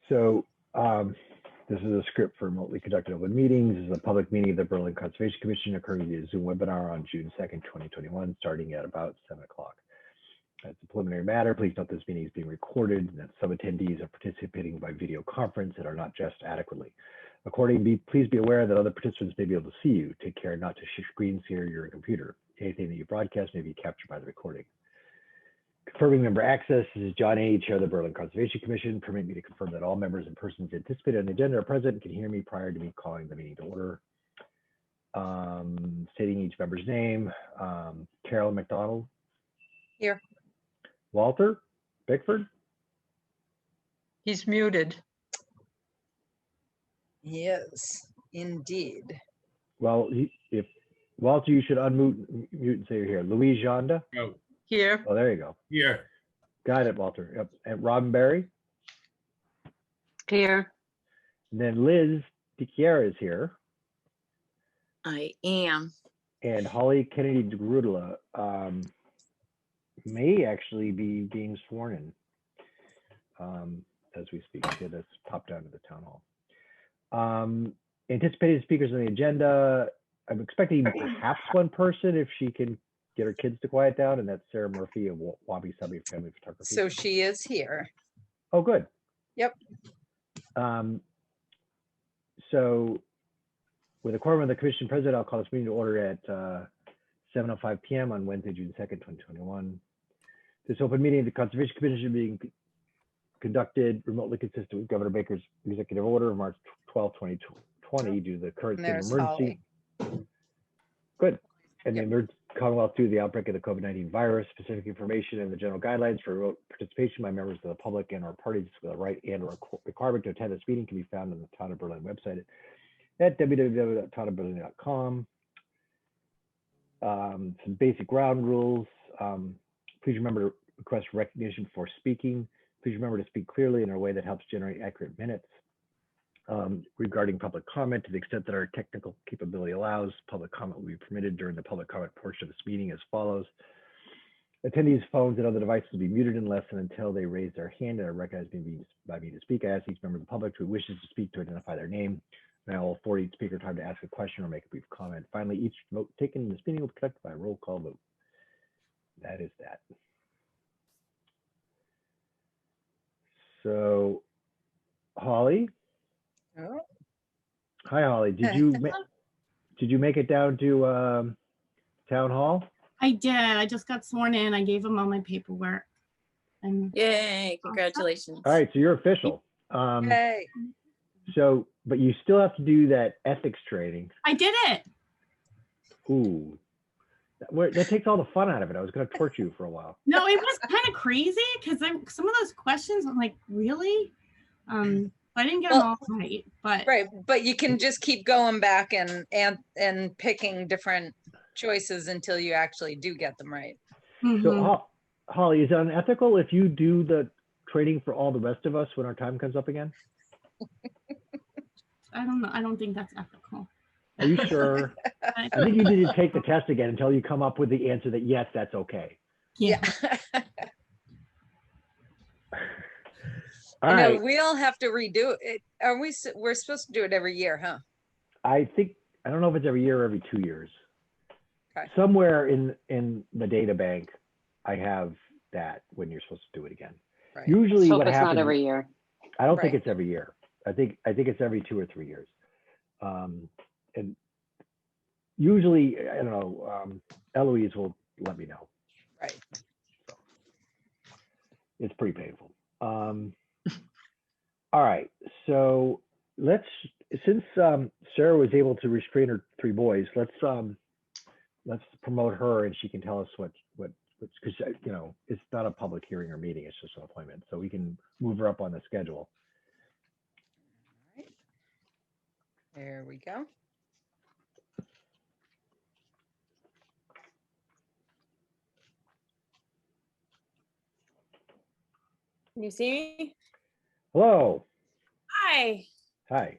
So this is a script for remotely conducted open meetings. This is a public meeting of the Berlin Conservation Commission occurring via Zoom webinar on June 2nd, 2021, starting at about 7 o'clock. As a preliminary matter, please note this meeting is being recorded and that some attendees are participating by video conference and are not dressed adequately. Accordingly, please be aware that other participants may be able to see you. Take care not to screen share your computer. Anything that you broadcast may be captured by the recording. Confirming member access. This is John A., Chair of the Berlin Conservation Commission. Permit me to confirm that all members and persons anticipated on the agenda are present and can hear me prior to me calling the meeting to order. Stating each member's name. Carol McDonald. Here. Walter Bickford. He's muted. Yes, indeed. Well, if Walter, you should unmute and say you're here. Louise Jonda. Oh, Here. Oh, there you go. here. Got it, Walter. Yep. And Robin Berry. Here. And then Liz DiChiara is here. I am. And Holly Kennedy DeGrudela may actually be being sworn in as we speak. She had to pop down to the town hall. Anticipated speakers on the agenda. I'm expecting perhaps one person if she can get her kids to quiet down, and that's Sarah Murphy of Wabi Sabi Family Photography. So she is here. Oh, good. Yep. So with a quorum of the commission president, I'll call this meeting to order at 7:05 p.m. on Wednesday, June 2nd, 2021. This open meeting of the Conservation Commission being conducted remotely consistent with Governor Baker's executive order of March 12, 2020 due to the current state of emergency. Good. And the emergency Commonwealth due to the outbreak of the COVID-19 virus, specific information and the general guidelines for remote participation by members of the public and or parties with a right and or requirement to attend this meeting can be found on the Town of Berlin website at www.townofberlin.com. Some basic ground rules. Please remember to request recognition before speaking. Please remember to speak clearly in a way that helps generate accurate minutes. Regarding public comment, to the extent that our technical capability allows, public comment will be permitted during the public comment portion of this meeting as follows. Attendees' phones and other devices will be muted unless and until they raise their hand and are recognized by me to speak. I ask each member of the public who wishes to speak to identify their name, and I will afford each speaker time to ask a question or make a brief comment. Finally, each vote taken in this meeting will be conducted by a roll call vote. That is that. So, Holly. Oh. Hi, Holly. Did you make it down to town hall? I did. I just got sworn in. I gave them all my paperwork. And Yay, congratulations. All right, so you're official. Hey. So, but you still have to do that ethics training. I did it. Ooh, that takes all the fun out of it. I was going to torture you for a while. No, it was kind of crazy because some of those questions, I'm like, really? I didn't get them all right, but Right, but you can just keep going back and picking different choices until you actually do get them right. So, Holly, is it unethical if you do the training for all the rest of us when our time comes up again? I don't know. I don't think that's ethical. Are you sure? I think you need to take the test again until you come up with the answer that yes, that's okay. Yeah. All right. We all have to redo it. We're supposed to do it every year, huh? I don't know if it's every year or every 2 years. Okay. Somewhere in the data bank, I have that when you're supposed to do it again. Right. Usually Hope what it's happens, not every year. I don't think Right. it's every year. I think it's every 2 or 3 years. And usually, I don't know, Eloise will let me know. Right. So, it's pretty painful. All right, so since Sarah was able to restrain her 3 boys, let's promote her and she can tell us what's because it's not a public hearing or meeting, it's just an appointment, so we can move her up on the schedule. All right. There we go. Can you see me? Hello. Hi. Hi.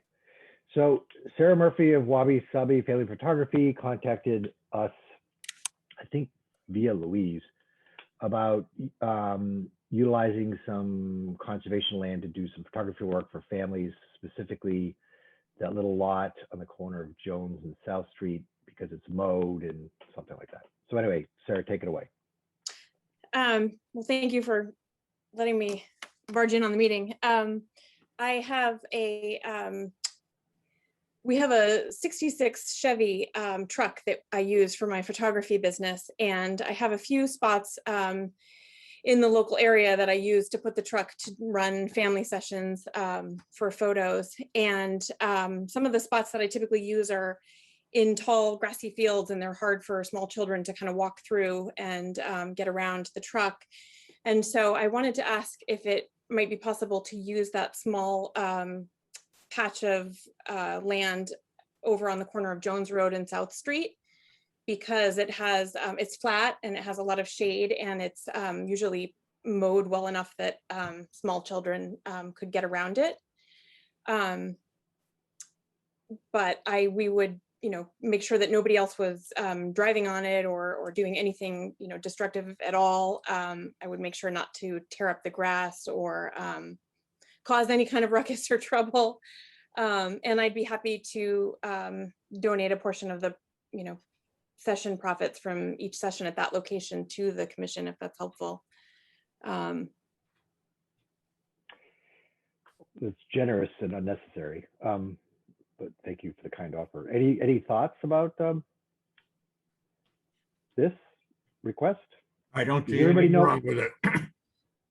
So Sarah Murphy of Wabi Sabi Family Photography contacted us, I think via Louise, about utilizing some conservation land to do some photography work for families, specifically that little lot on the corner of Jones and South Street, because it's mowed and something like that. So anyway, Sarah, take it away. Well, thank you for letting me barge in on the meeting. I have we have a 66 Chevy truck that I use for my photography business. And I have a few spots in the local area that I use to put the truck to run family sessions for photos. And some of the spots that I typically use are in tall grassy fields, and they're hard for small children to kind of walk through and get around the truck. And so I wanted to ask if it might be possible to use that small patch of land over on the corner of Jones Road and South Street, because it has, it's flat and it has a lot of shade, and it's usually mowed well enough that small children could get around it. But we would, make sure that nobody else was driving on it or doing anything, destructive at all. I would make sure not to tear up the grass or cause any kind of ruckus or trouble. And I'd be happy to donate a portion of the, session profits from each session at that location to the commission, if that's helpful. It's generous and unnecessary, but thank you for the kind offer. Any thoughts about this request? I don't Does see everybody anything know- wrong with it.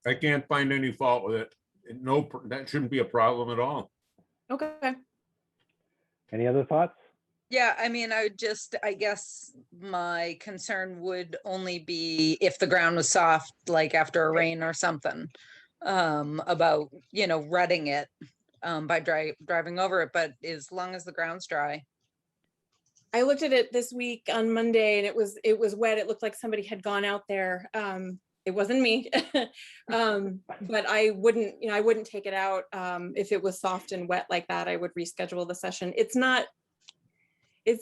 I can't find any fault with it. No, that shouldn't be a problem at all. Okay. Any other thoughts? Yeah, I mean, I guess my concern would only be if the ground was soft, like after a rain or something, about, rutting it by driving over it, but as long as the ground's dry. I looked at it this week on Monday, and it was wet. It looked like somebody had gone out there. It wasn't me, but I wouldn't take it out. If it was soft and wet like that, I would reschedule the session. It's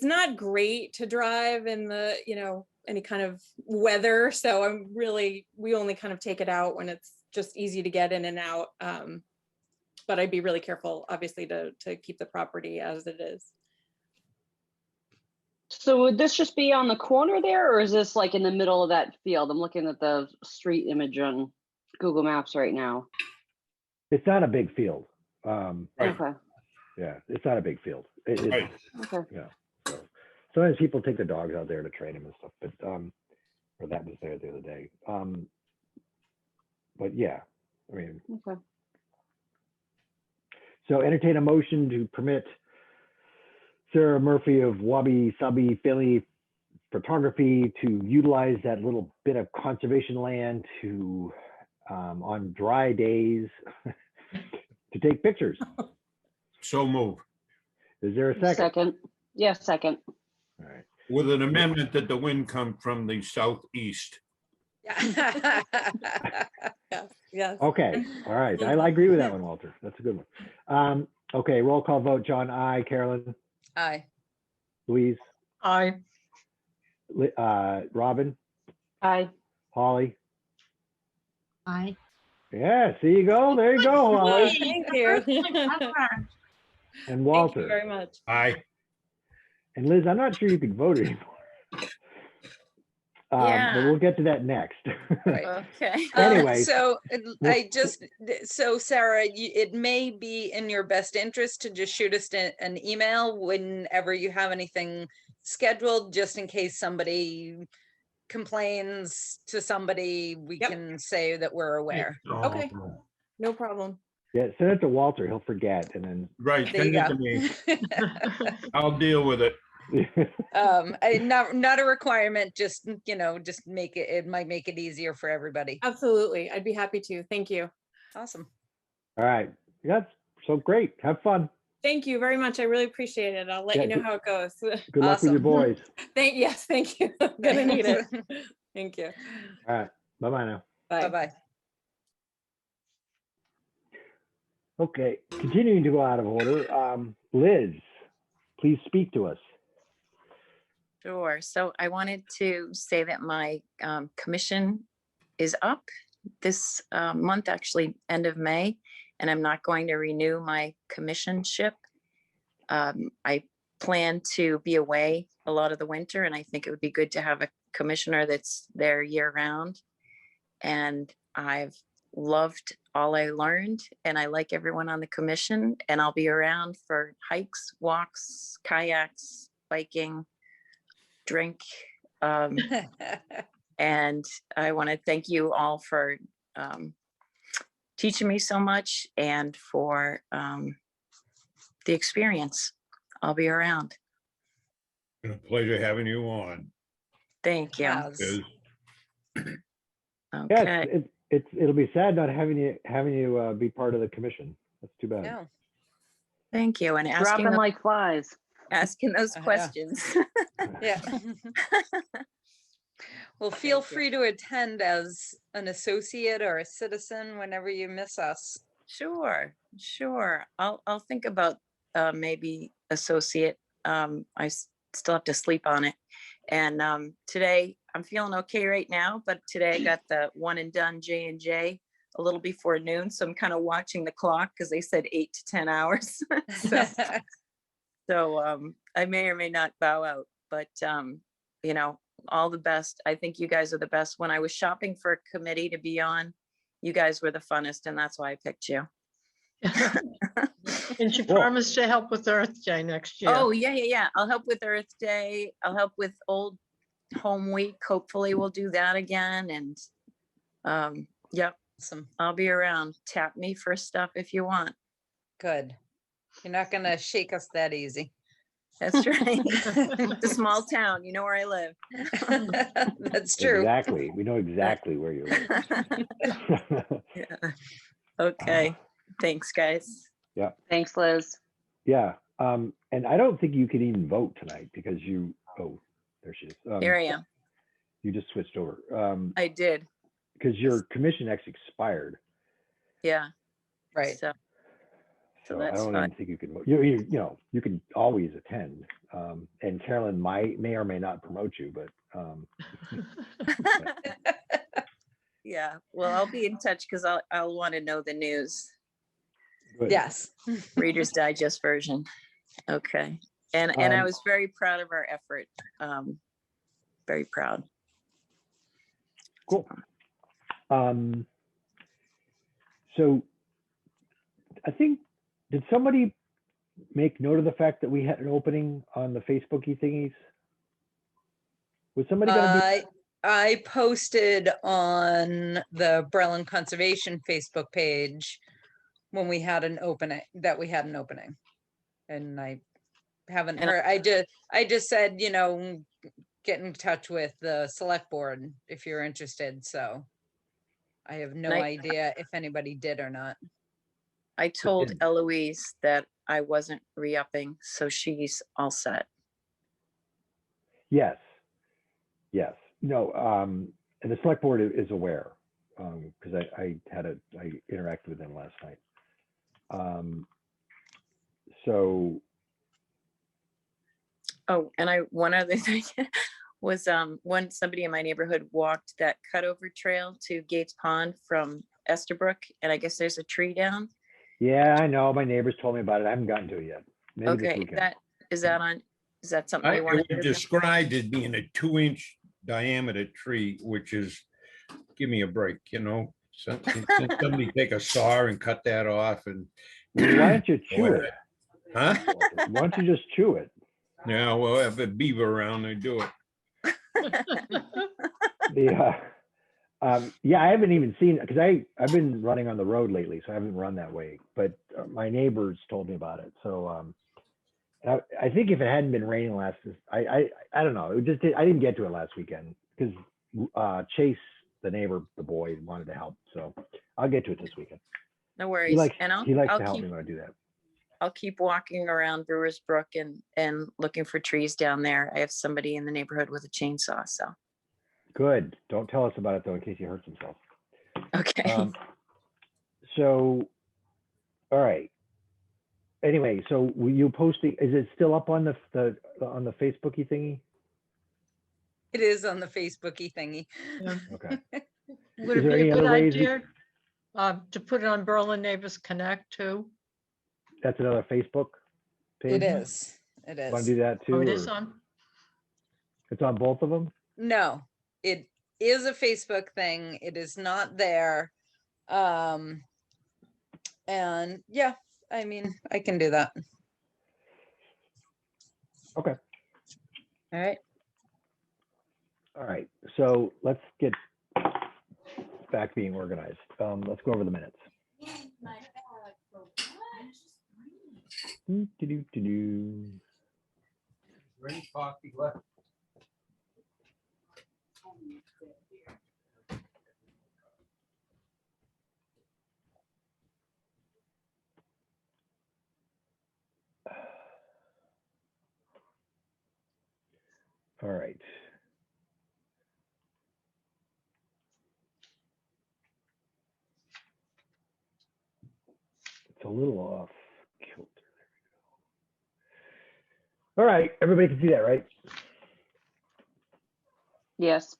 not great to drive in the, any kind of weather. So we only kind of take it out when it's just easy to get in and out. But I'd be really careful, obviously, to keep the property as it is. So would this just be on the corner there, or is this like in the middle of that field? I'm looking at the street image on Google Maps right now. It's not a big field. Right. Okay, Yeah, it's not a big field. Right. okay. Yeah. So sometimes people take their dogs out there to train them and stuff, but or that was there the other day. But yeah, I mean, Okay. so entertain a motion to permit Sarah Murphy of Wabi Sabi Family Photography to utilize that little bit of conservation land to on dry days to take pictures. So move. Is there a second? Second. Yeah, second. All right. With an amendment that the wind come from the southeast. Yeah. Yes. Okay. All right. I agree with that one, Walter. That's a good one. Okay. Roll call vote. John, aye. Carolyn, Aye. Louise, Aye. Robin, Aye. Holly. Aye. Yeah. See you go. There you go, Holly. Thank you. And Thank you Walter. very much. Aye. And Liz, I'm not sure you can vote anymore. But Yeah. we'll get to that next. Right. Okay. Anyway, So well- so Sarah, it may be in your best interest to just shoot us an email whenever you have anything scheduled, just in case somebody complains to somebody, we Yep. can say that we're aware. Okay. No problem. Yeah, send it to Walter. He'll forget, and then Right, There you send it to me. I'll deal with it. Not a requirement, just, just make it, it might make it easier for everybody. Absolutely. I'd be happy to. Thank you. Awesome. all right. That's so great. Have fun. Thank you very much. I really appreciate it. I'll let Yeah, you know how it goes. Good luck with your Awesome. boys. Yes, thank you. I'm gonna need it. Thank you. All right. Bye-bye now. Bye. Bye-bye. Okay. Continuing to go out of order. Liz, please speak to us. Sure. So I wanted to say that my commission is up this month, actually end of May, and I'm not going to renew my commissionship. I plan to be away a lot of the winter, and I think it would be good to have a commissioner that's there year round. And I've loved all I learned, and I like everyone on the commission, and I'll be around for hikes, walks, kayaks, biking, drink. And I want to thank you all for teaching me so much and for the experience. I'll be around. Been a pleasure having you on. Thank you. Yes. Is Okay. Yes, it'll be sad not having you be part of the commission. That's too bad. No. Thank you. And Dropping like flies. asking those Yeah. questions. Yeah. Well, feel Thank you. free to attend as an associate or a citizen whenever you miss us. Sure. I'll think about maybe associate. Still have to sleep on it. And today I'm feeling okay right now, but today I got the one and done J&J a little before noon. So I'm kind of watching the clock because they said 8 to 10 hours. So I may or may not bow out, but all the best. I think you guys are the best. When I was shopping for a committee to be on, you guys were the funnest, and that's why I picked you. And she Cool. promised to help with Earth Day next year. Oh, yeah. I'll help with Earth Day. I'll help with Old Home Week. Hopefully we'll do that again. And yep, Awesome. I'll be around. Tap me for stuff if you want. Good. You're not gonna shake us that easy. That's right. It's a small town. You know where I live. That's true. Exactly. We know exactly where you live. Yeah. Okay. Thanks, guys. Thanks, Liz. Yeah. And I don't think you could even vote tonight because there she is. Here I am. You just switched over. I did. Because your commission actually expired. Yeah. Right. So So I that's don't fine. even think you can vote. You can always attend. And Carolyn may or may not promote you, but Yeah. Well, I'll be in touch because I'll want to know the news. good. Yes. Reader's Digest version. Okay. And I was very proud of our effort. Very proud. Cool. So I think, did somebody make note of the fact that we had an opening on the Facebooky thingies? Was somebody gonna be? I posted on the Berlin Conservation Facebook page when we had an opening, and I haven't And heard. I just said, get in touch with the select board if you're interested. So I have no And idea if anybody did or not. I told didn't. Eloise that I wasn't re-upping, so she's all set. Yes. No, and the select board is aware, because I interacted with them last night. So, Oh, and one other thing was when somebody in my neighborhood walked that cutover trail to Gates Pond from Estabrook, and I guess there's a tree down. yeah, I know, my neighbors told me about it. I haven't gotten to it yet. Maybe this Okay, weekend. is that something it you want was to do? described as being a 2-inch diameter tree, which is, give me a break, somebody take a saw and cut that off and. Why don't you chew it? Huh? Why don't you just chew it? Yeah, well, if a beaver around, they do it. Yeah, I haven't even seen, because I've been running on the road lately, so I haven't run that way. But my neighbors told me about it. So I think if it hadn't been raining I don't know. I didn't get to it last weekend because Chase, the neighbor, the boy, wanted to help. So I'll get to it this weekend. No He worries. likes And to I'll help keep me when I do that. I'll keep walking around Brewers Brook and looking for trees down there. I have somebody in the neighborhood with a chainsaw, so. Good. Don't tell us about it though, in case he hurts himself. Okay. So, all right. Anyway, so will you posting? Is it still up on the Facebooky thingy? It is on the Facebooky thingy. Yeah. Okay. Would Is it there be any a good other ways we- idea to put it on Berlin Neighbors Connect too? That's another Facebook page? It is. It Want to do is. that too? Oh, it is or- on? It's on both of them? No, it is a Facebook thing. It is not there. And yeah, I mean, I can do that. Okay. All right. All right. So let's get back to being organized. Let's go over the minutes. Do-do-do-do-do. Is there any coffee left? All right. It's a little off kilter. All right, everybody can see that, right? Yes.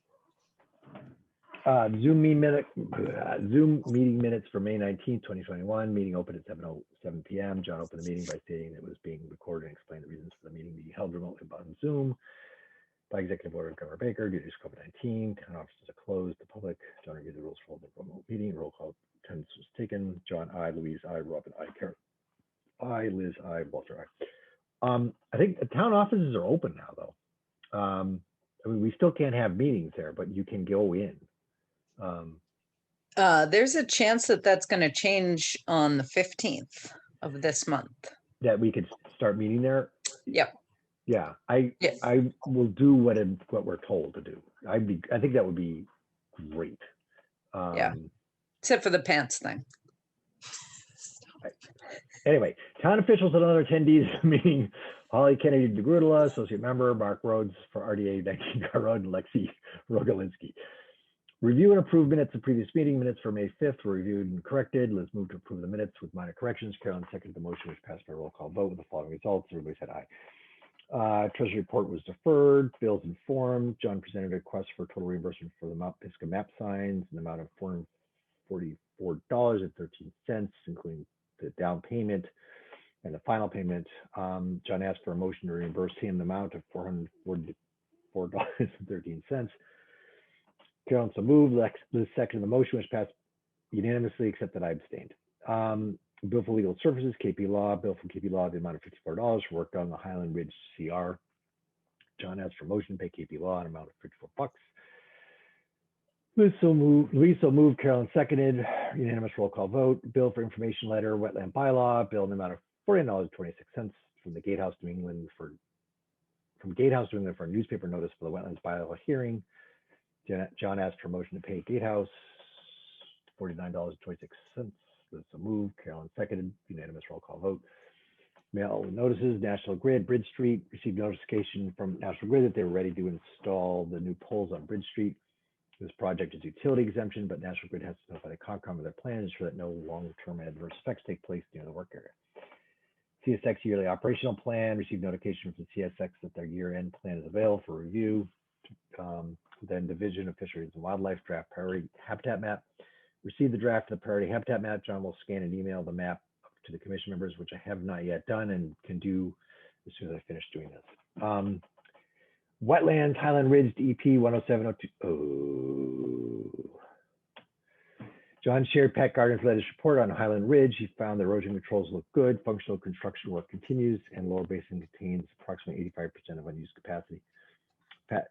Zoom meeting minutes for May 19th, 2021. Meeting opened at 7:07 p.m. John opened the meeting by stating it was being recorded and explained the reasons for the meeting being held remotely on Zoom by executive order of Governor Baker due to COVID-19. Town offices are closed to the public. John reviewed the rules for holding a remote meeting. Roll call attendance was taken. John, I, Louise, I, Robin, I, Karen, I, Liz, I, Walter, I. I think the town offices are open now, though. I mean, we still can't have meetings there, but you can go in. There's a chance that that's going to change on the 15th of this month. That we could start meeting there. Yep. Yeah, Yeah. I will do what we're told to do. I think that would be great. Yeah. Except for the pants thing. Anyway, town officials and other attendees of the meeting: Holly Kennedy DeGrudela, associate member; Mark Rhodes for RDA 19 Car Road; and Lexi Rogalinsky. Review and approve minutes of previous meeting. Minutes for May 5th were reviewed and corrected. Liz moved to approve the minutes with minor corrections. Carolyn seconded the motion, which passed by roll call vote with the following results. Everybody said aye. Treasury report was deferred. Bills informed. John presented a request for total reimbursement for the Mount Pisgah map signs in the amount of $444.13, including the down payment and the final payment. John asked for a motion to reimburse him the amount of $444.13. Carolyn so moved. Liz seconded the motion, which passed unanimously, except that I abstained. Bill for legal services, KP Law. Bill from KP Law, the amount of $54 for work done on the Highland Ridge CR. John asked for motion to pay KP Law an amount of $54. Liz so moved. Carolyn seconded. Unanimous roll call vote. Bill for information letter, wetland bylaw. Bill in the amount of $49.26 from the Gatehouse, New England for a newspaper notice for the wetlands bylaw hearing. John asked for motion to pay Gatehouse $49.26. Liz so moved. Carolyn seconded. Unanimous roll call vote. Mail notices. National Grid, Bridge Street received notification from National Grid that they were ready to install the new poles on Bridge Street. This project is utility exemption, but National Grid has to notify the Concom of their plans so that no long-term adverse effects take place near the work area. CSX yearly operational plan received notification from CSX that their year-end plan is available for review. Then Division of Fisheries and Wildlife draft priority habitat map. Received the draft of the priority habitat map. John will scan and email the map to the commission members, which I have not yet done and can do as soon as I finish doing this. Wetlands, Highland Ridge, EP 10702. Oh. John shared Pat Gardner's latest report on Highland Ridge. He found the erosion controls look good. Functional construction work continues, and Lower Basin contains approximately 85% of unused capacity. Pat,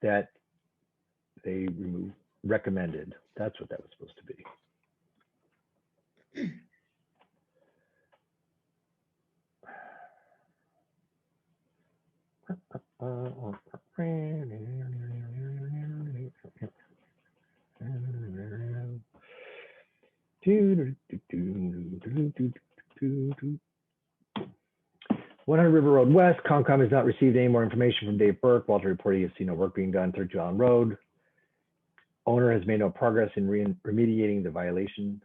that they recommended. That's what that was supposed to be. "100 River Road West, Concom has not received any more information from Dave Burke. Walter reported he has seen no work being done 32 Allen Road. Owner has made no progress in remediating the violation.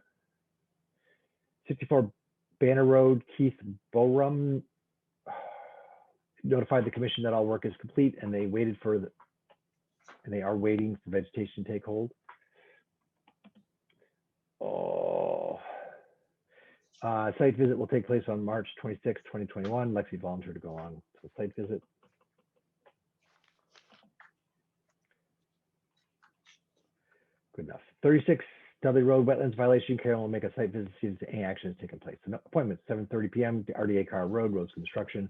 64 Banner Road, Keith Borum. notified the commission that all work is complete and they waited for the, and they are waiting for vegetation to take hold. Oh. Site visit will take place on March 26, 2021. Lexi volunteered to go on to the site visit. Good enough. 36 Doubly Road wetlands violation. Carol will make a site visit to see if any action has taken place. Appointment 7:30 p.m. RDA Car Road, roads construction.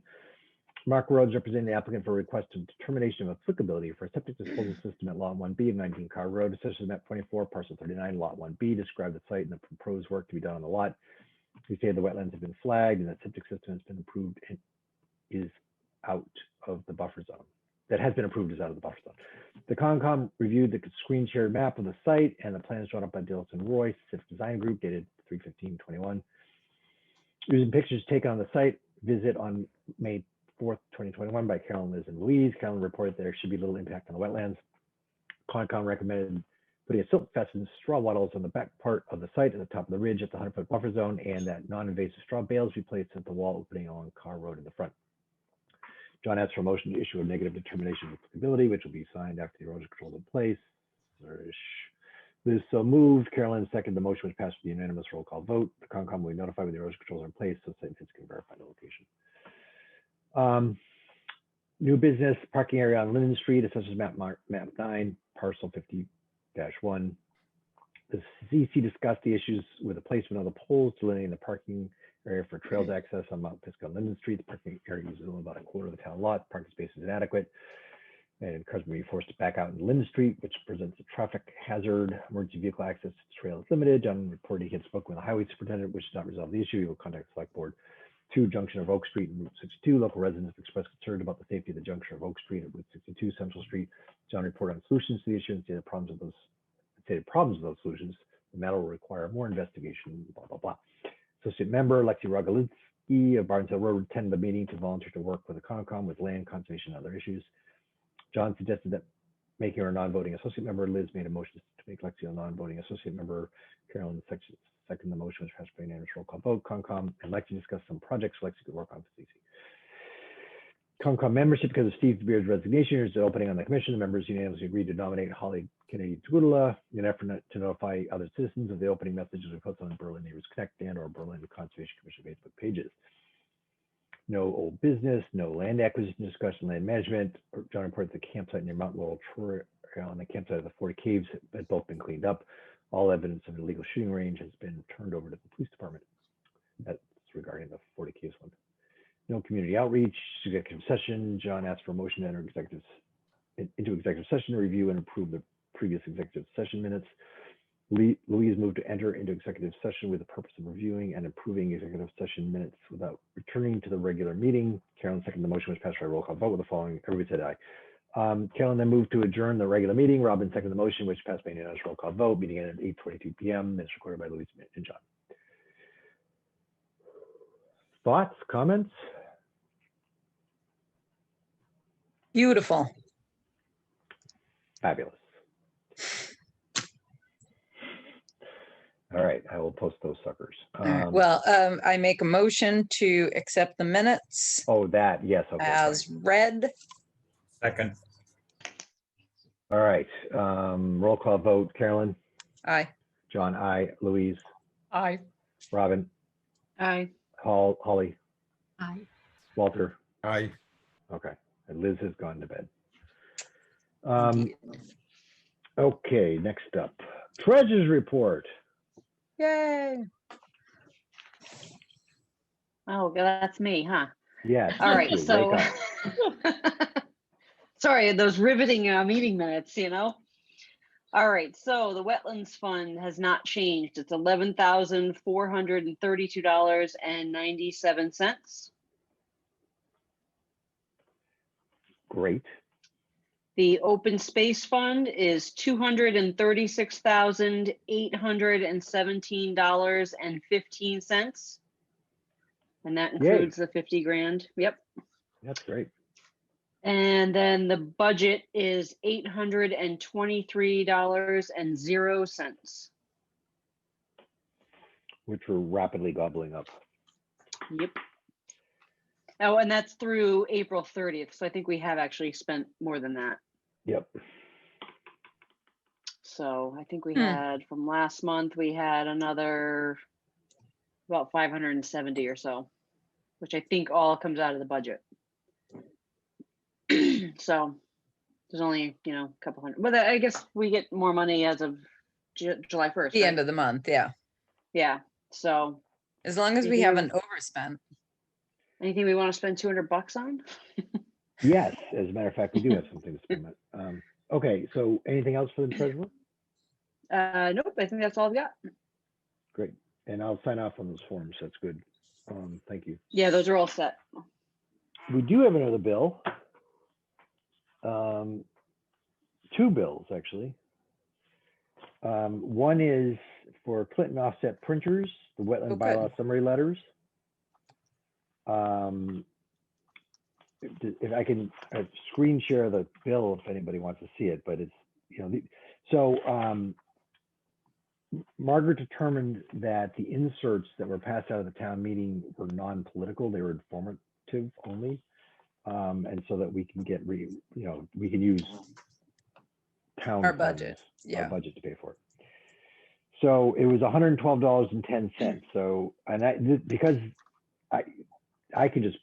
Mark Rhodes representing the applicant for a request of determination of applicability for a septic disposal system at Lot 1B of 19 Car Road, assessment map 24, parcel 39, Lot 1B. Describe the site and the proposed work to be done on the lot. We say the wetlands have been flagged and the septic system has been approved and is out of the buffer zone. That has been approved is out of the buffer zone. The Concom reviewed the screen shared map of the site and the plans drawn up by Dilson Roy, Civic Design Group, dated 3/15/21. Using pictures taken on the site visit on May 4th, 2021 by Carolyn, Liz, and Louise. Carolyn reported there should be little impact on the wetlands. Concom recommended putting a silt fence and straw wattles on the back part of the site at the top of the ridge at the 100-foot buffer zone, and that non-invasive straw bales be placed at the wall opening along Car Road in the front. John asked for a motion to issue a negative determination of applicability, which will be signed after the erosion control is in place. Liz so moved. Carolyn seconded the motion, which passed with a unanimous roll call vote. The Concom will be notified when the erosion controls are in place, so site visits can verify the location. New business parking area on Linden Street, assessors map 9, parcel 50-1. The CC discussed the issues with the placement of the poles delineating the parking area for trails access on Mount Pisgah and Linden Street. The parking area uses only about a quarter of the town lot. Parking space is inadequate, and cars may be forced to back out into Linden Street, which presents a traffic hazard. Emergency vehicle access to the trail is limited. John reported he had spoken with the highway superintendent, which does not resolve the issue. He will contact the select board. 2, junction of Oak Street and Route 62. Local residents expressed concern about the safety of the junction of Oak Street and Route 62 Central Street. John reported on solutions to the issue and stated problems with those solutions. The matter will require more investigation, blah, blah, blah. Associate member Lexi Rogalinsky of Barnes Hill Road attended the meeting to volunteer to work with the Concom with land conservation and other issues. John suggested that making her a non-voting associate member. Liz made a motion to make Lexi a non-voting associate member. Carolyn second the motion, which passed by unanimous roll call vote. Concom and Lexi discussed some projects Lexi could work on for CC. Concom membership, because of Steve Beard's resignation, is opening on the commission. The members unanimously agreed to nominate Holly Kennedy Tugula in an effort to notify other citizens of the opening messages we post on Berlin Neighbors Connect and or Berlin Conservation Commission Facebook pages. No old business, no land acquisition discussion, land management. John reports the campsite near Mount Laurel Trail and the campsite of the 40 Caves had both been cleaned up. All evidence of an illegal shooting range has been turned over to the police department. That's regarding the 40 Caves one. No community outreach, executive session. John asked for a motion to enter into executive session to review and approve the previous executive session minutes. Louise moved to enter into executive session with the purpose of reviewing and approving executive session minutes without returning to the regular meeting. Carolyn seconded the motion, which passed by roll call vote with the following. Everybody said aye. Carolyn then moved to adjourn the regular meeting. Robin seconded the motion, which passed by unanimous roll call vote. Meeting ended at 8:22 p.m. Minutes recorded by Louise and John. Thoughts, comments? Beautiful. Fabulous. All right, I will post those suckers. All right. Well, I make a motion to accept the minutes Oh, that, yes. Okay, as read. Second. all right, roll call vote. Carolyn, Aye. John, I, Louise, Aye. Robin, Aye. Holly, Aye. Walter. Aye. Okay, and Liz has gone to bed. Okay, next up, treasurer's report. Yay. Oh, that's me, huh? Yes. All right, you, so wake up. sorry, those riveting meeting minutes, you know. All right, so the Wetlands Fund has not changed. It's $11,432.97. Great. The Open Space Fund is $236,817.15. And that includes the 50 grand. Yep. That's great. And then the budget is $823.00. Which we're rapidly gobbling up. Yep. Oh, and that's through April 30th. So I think we have actually spent more than that. Yep. So I think we Hmm. had from last month, we had another about 570 or so, which I think all comes out of the budget. So there's only, a couple hundred, but I guess we get more money as of July 1st. The right? end of the month, yeah. Yeah. So As long as we Maybe haven't overspent. anything we want to spend $200 on? Yes, as a matter of fact, we do have something to spend. Okay, so anything else for the treasurer? Nope. I think that's all I've got. Great. And I'll sign off on those forms. That's good. Thank you. Yeah, those are all set. We do have another bill. Two bills, actually. One is for Clinton offset printers, the wetland Oh, good. bylaw summary letters. If I can screen share the bill if anybody wants to see it, but it's, Margaret determined that the inserts that were passed out of the town meeting were non-political, they were informative only. And so that we can get, we can use town Our funds, budget, our yeah. budget to pay for it. So it was $112.10. So, and because I can just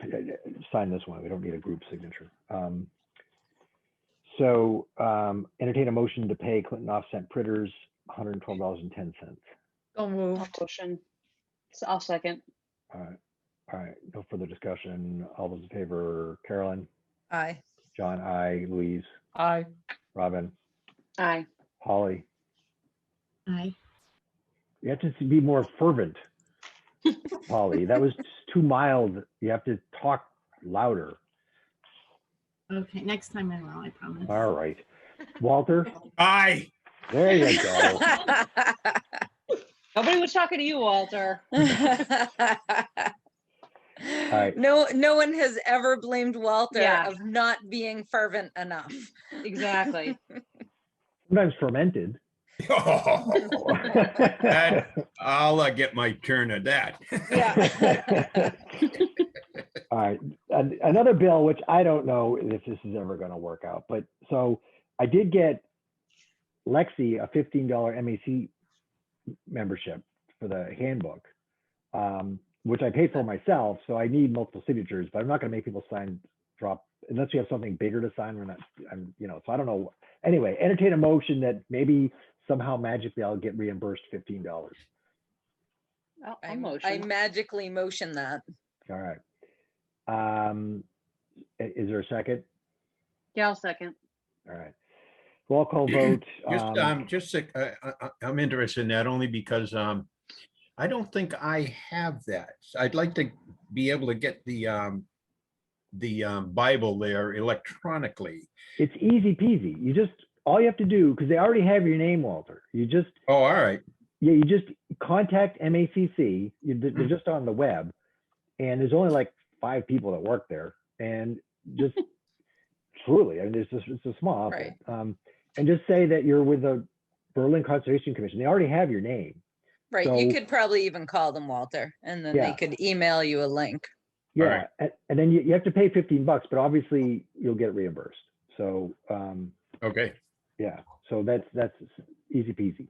sign this one. We don't need a group signature. Entertain a motion to pay Clinton offset printers $112.10. So moved. Motion. So I'll second. All right. No further discussion. All those in favor, Carolyn, Aye. John, I, Louise, Aye. Robin, Aye. Holly. Aye. You have to be more fervent, Holly. That was too mild. You have to talk louder. Okay, next time I will, I promise. All right. Walter, Aye. there you go. Nobody was talking to you, Walter. right. No one has ever blamed Walter Yeah. of not being fervent enough. Exactly. Sometimes fermented. I'll get my turn of that. Yeah. All right. Another bill, which I don't know if this is ever going to work out, but so I did get Lexi a $15 MAC membership for the handbook, which I paid for myself. So I need multiple signatures, but I'm not going to make people drop unless you have something bigger to sign. We're not, so I don't know. Anyway, entertain a motion that maybe somehow magically I'll get reimbursed $15. I'll motion. I magically motion that. All right. Is there a second? Yeah, I'll second. All right. Roll call vote. I'm interested in that only because I don't think I have that. I'd like to be able to get the Bible there electronically. It's easy peasy. All you have to do, because they already have your name, Walter. Oh, all right. Yeah, you just contact MACC. They're just on the web, and there's only like 5 people that work there, and just truly, I mean, it's a small outfit. Right. And just say that you're with the Berlin Conservation Commission. They already have your name. Right. So, you could probably even call them, Walter, and then they could email you a link. Yeah, right. And then you have to pay $15, but obviously you'll get reimbursed. So okay. Yeah, so that's easy peasy.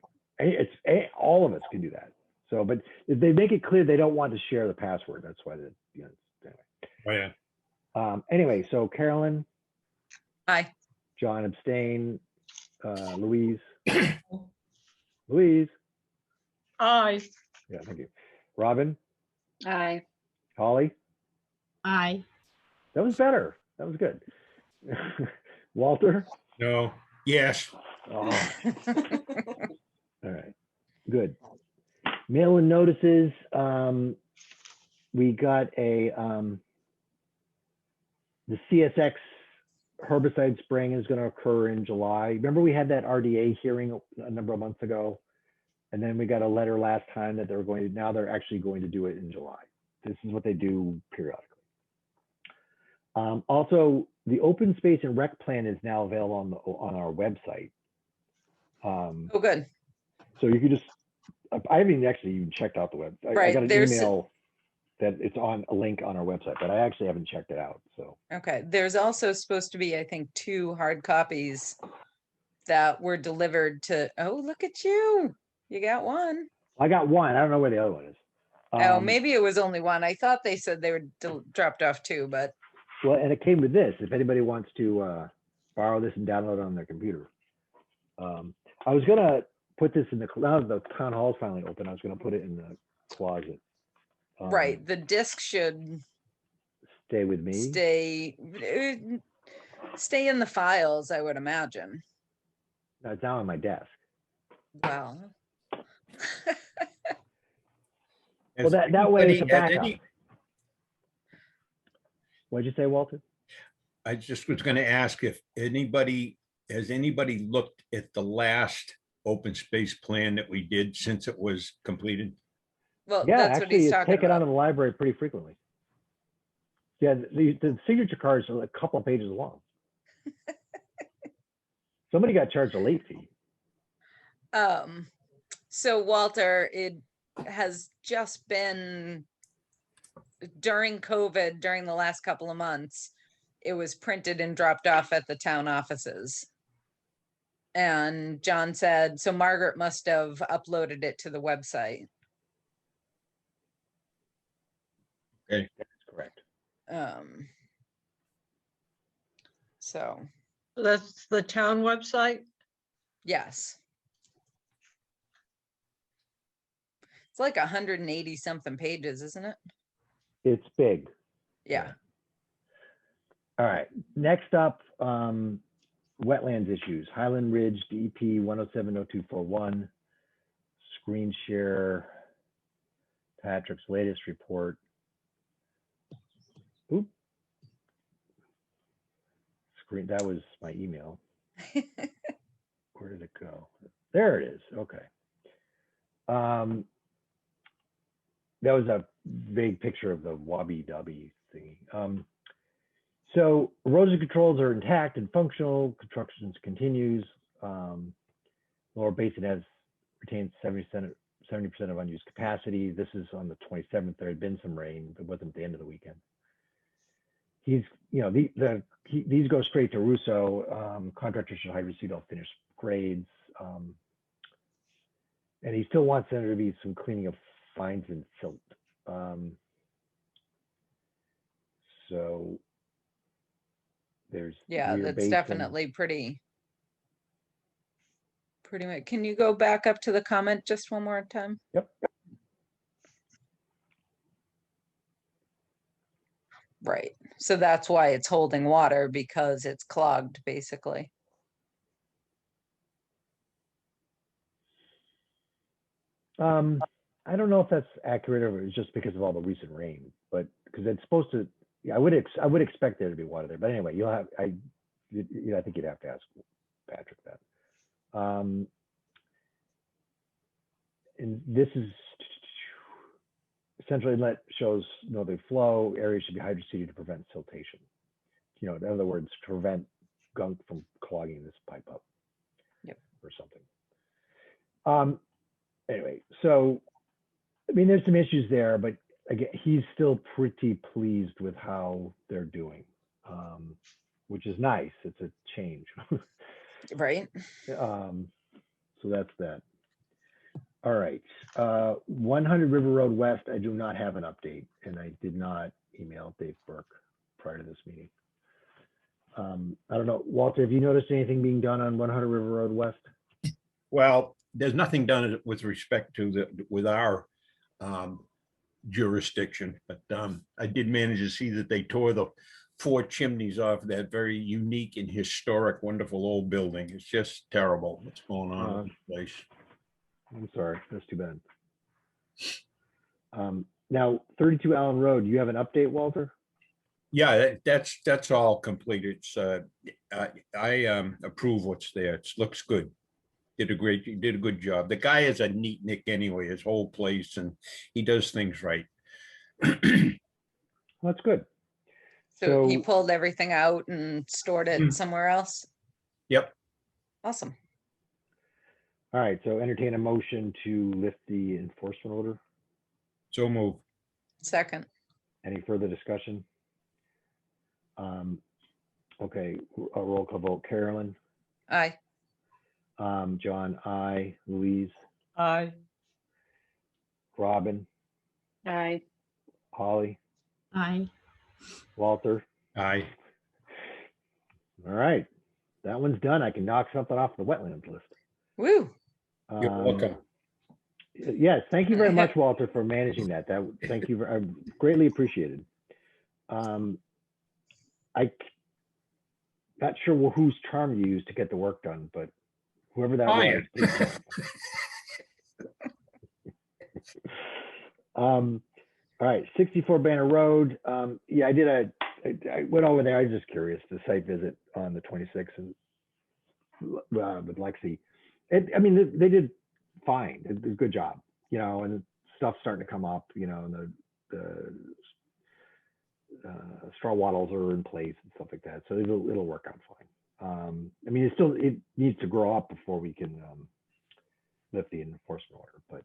All of us can do that. So, but if they make it clear they don't want to share the password, that's why anyway. Oh yeah. Anyway, so Carolyn. Aye. John abstain. Louise. Louise. Aye. Yeah, thank you. Robin. Aye. Holly. Aye. That was better. That was good. Walter. No. Yes. Oh. All right. Good. Mail-in notices. We got the CSX herbicide spraying is going to occur in July. Remember we had that RDA hearing a number of months ago, and then we got a letter last time that now they're actually going to do it in July. This is what they do periodically. Also, the open space and rec plan is now available on our website. Oh, good. So you could I haven't actually even checked out the website. Right. I got an email. that it's on a link on our website, but I actually haven't checked it out. So Okay, there's also supposed to be, I think, 2 hard copies that were delivered to, oh, look at you. You got one. I got one. I don't know where the other one is. Oh, maybe it was only one. I thought they said they were dropped off 2, but Well, and it came with this. If anybody wants to borrow this and download it on their computer, I was gonna put this in the now that the town hall's finally open. I was gonna put it in the closet. right, the disc should Stay with me. stay in the files, I would imagine. No, it's now on my desk. Well, Well, Has that way it's a anybody- has backup. any- What'd you say, Walter? I just was gonna ask if has anybody looked at the last open space plan that we did since it was completed? well, Yeah, that's what actually, he's it's talking taken out about. of the library pretty frequently. Yeah, the signature cards are a couple of pages long. Somebody got charged a late fee. So Walter, it has just been during COVID, during the last couple of months, it was printed and dropped off at the town offices. And John said, so Margaret must have uploaded it to the website. Okay, That's correct. So, That's the town website? yes. It's like 180 something pages, isn't it? It's big. Yeah. All right, next up, wetlands issues, Highland Ridge, DEP 1070241, screen share, Patrick's latest report. Oop. Screen, that was my email. Where did it go? There it is, okay. That was a vague picture of the Wabi Dubby thingy. So erosion controls are intact and functional. Construction continues. Lower Basin has retained 70% of unused capacity. This is on the 27th. There had been some rain. It wasn't the end of the weekend. He's, you know, these go straight to Russo. Contractors should hydroseed all finished grades. And he still wants there to be some cleaning of fines and silt. So there's Yeah, Weir that's Basin. definitely pretty much. Can you go back up to the comment just one more time? Yep. Right. So that's why it's holding water, because it's clogged, basically. I don't know if that's accurate or it's just because of all the recent rain, but because it's supposed to. Yeah, I would expect there to be water there, but anyway, you'll have I think you'd have to ask Patrick that. And this is central inlet shows northerly flow. Areas should be hydroseeded to prevent siltation. You know, in other words, to prevent gunk from clogging this pipe up. Yep. Or something. Anyway, so I mean, there's some issues there, but again, he's still pretty pleased with how they're doing, which is nice. It's a change. Right. So that's that. All right. 100 River Road West, I do not have an update, and I did not email Dave Burke prior to this meeting. I don't know, Walter, have you noticed anything being done on 100 River Road West? Well, there's nothing done with respect to with our jurisdiction, but I did manage to see that they tore the 4 chimneys off that very unique and historic, wonderful old building. It's just terrible what's going on in this place. I'm sorry, that's too bad. Now, 32 Allen Road, you have an update, Walter? Yeah, that's all complete. It's I approve what's there. It looks good. Did a good job. The guy is a neat Nick anyway, his whole place, and he does things right. That's good. So he So- pulled everything out and stored it somewhere else. Yep. Awesome. All right, so entertain a motion to lift the enforcement order. So move. Second. Any further discussion? Okay, a roll call vote. Carolyn, Aye. John, I, Louise, Aye. Robin, Aye. Holly, Aye. Walter. Aye. All right, that one's done. I can knock something off the wetlands list. Woo. You're welcome. Yes, thank you very much, Walter, for managing that. Thank you. I greatly appreciated. I'm not sure whose charm you used to get the work done, but whoever that was. Fine. All right, 64 Banner Road. Yeah, I went over there. I was just curious, the site visit on the 26th and with Lexi. I mean, they did fine. They did a good job, and stuff's starting to come up, and the straw wattles are in place and stuff like that. So it'll work out fine. I mean, it needs to grow up before we can lift the enforcement order, but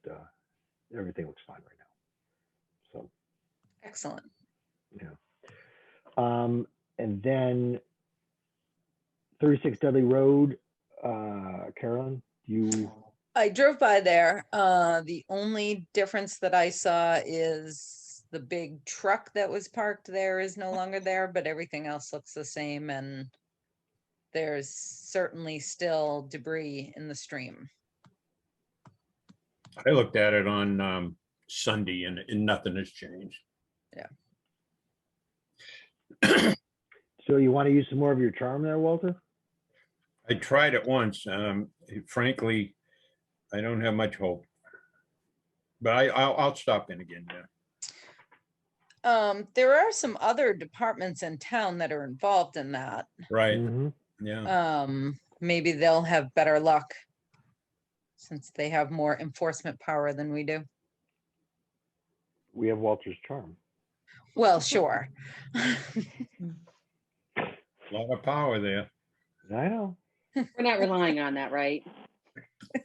everything looks fine right now. So Excellent. yeah. And then 36 Dudley Road, Carolyn, I drove by there. The only difference that I saw is the big truck that was parked there is no longer there, but everything else looks the same. And there's certainly still debris in the stream. I looked at it on Sunday and nothing has changed. Yeah. So you want to use some more of your charm there, Walter? I tried it once. Frankly, I don't have much hope. But I'll stop in again. Yeah. There are some other departments in town that are involved in that. Right. Mm-hmm. Yeah. Maybe they'll have better luck since they have more enforcement power than we do. We have Walter's charm. Well, sure. A lot of power there. I know. We're not relying on that, right?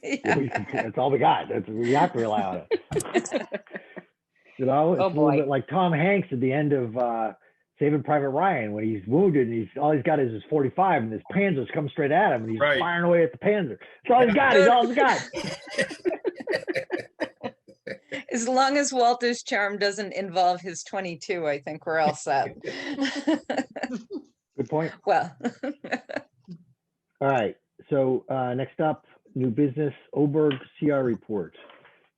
Yeah. That's all we got. We have to rely on it. It's Oh, a little boy. bit like Tom Hanks at the end of Saving Private Ryan when he's wounded and all he's got is his 45 and his Panzers come straight at him and he's Right. firing away at the Panzer. That's all he's got. He's all he's got. As long as Walter's charm doesn't involve his 22, I think we're all set. Good point. Well, All right. So next up, new business, Oberg CR report.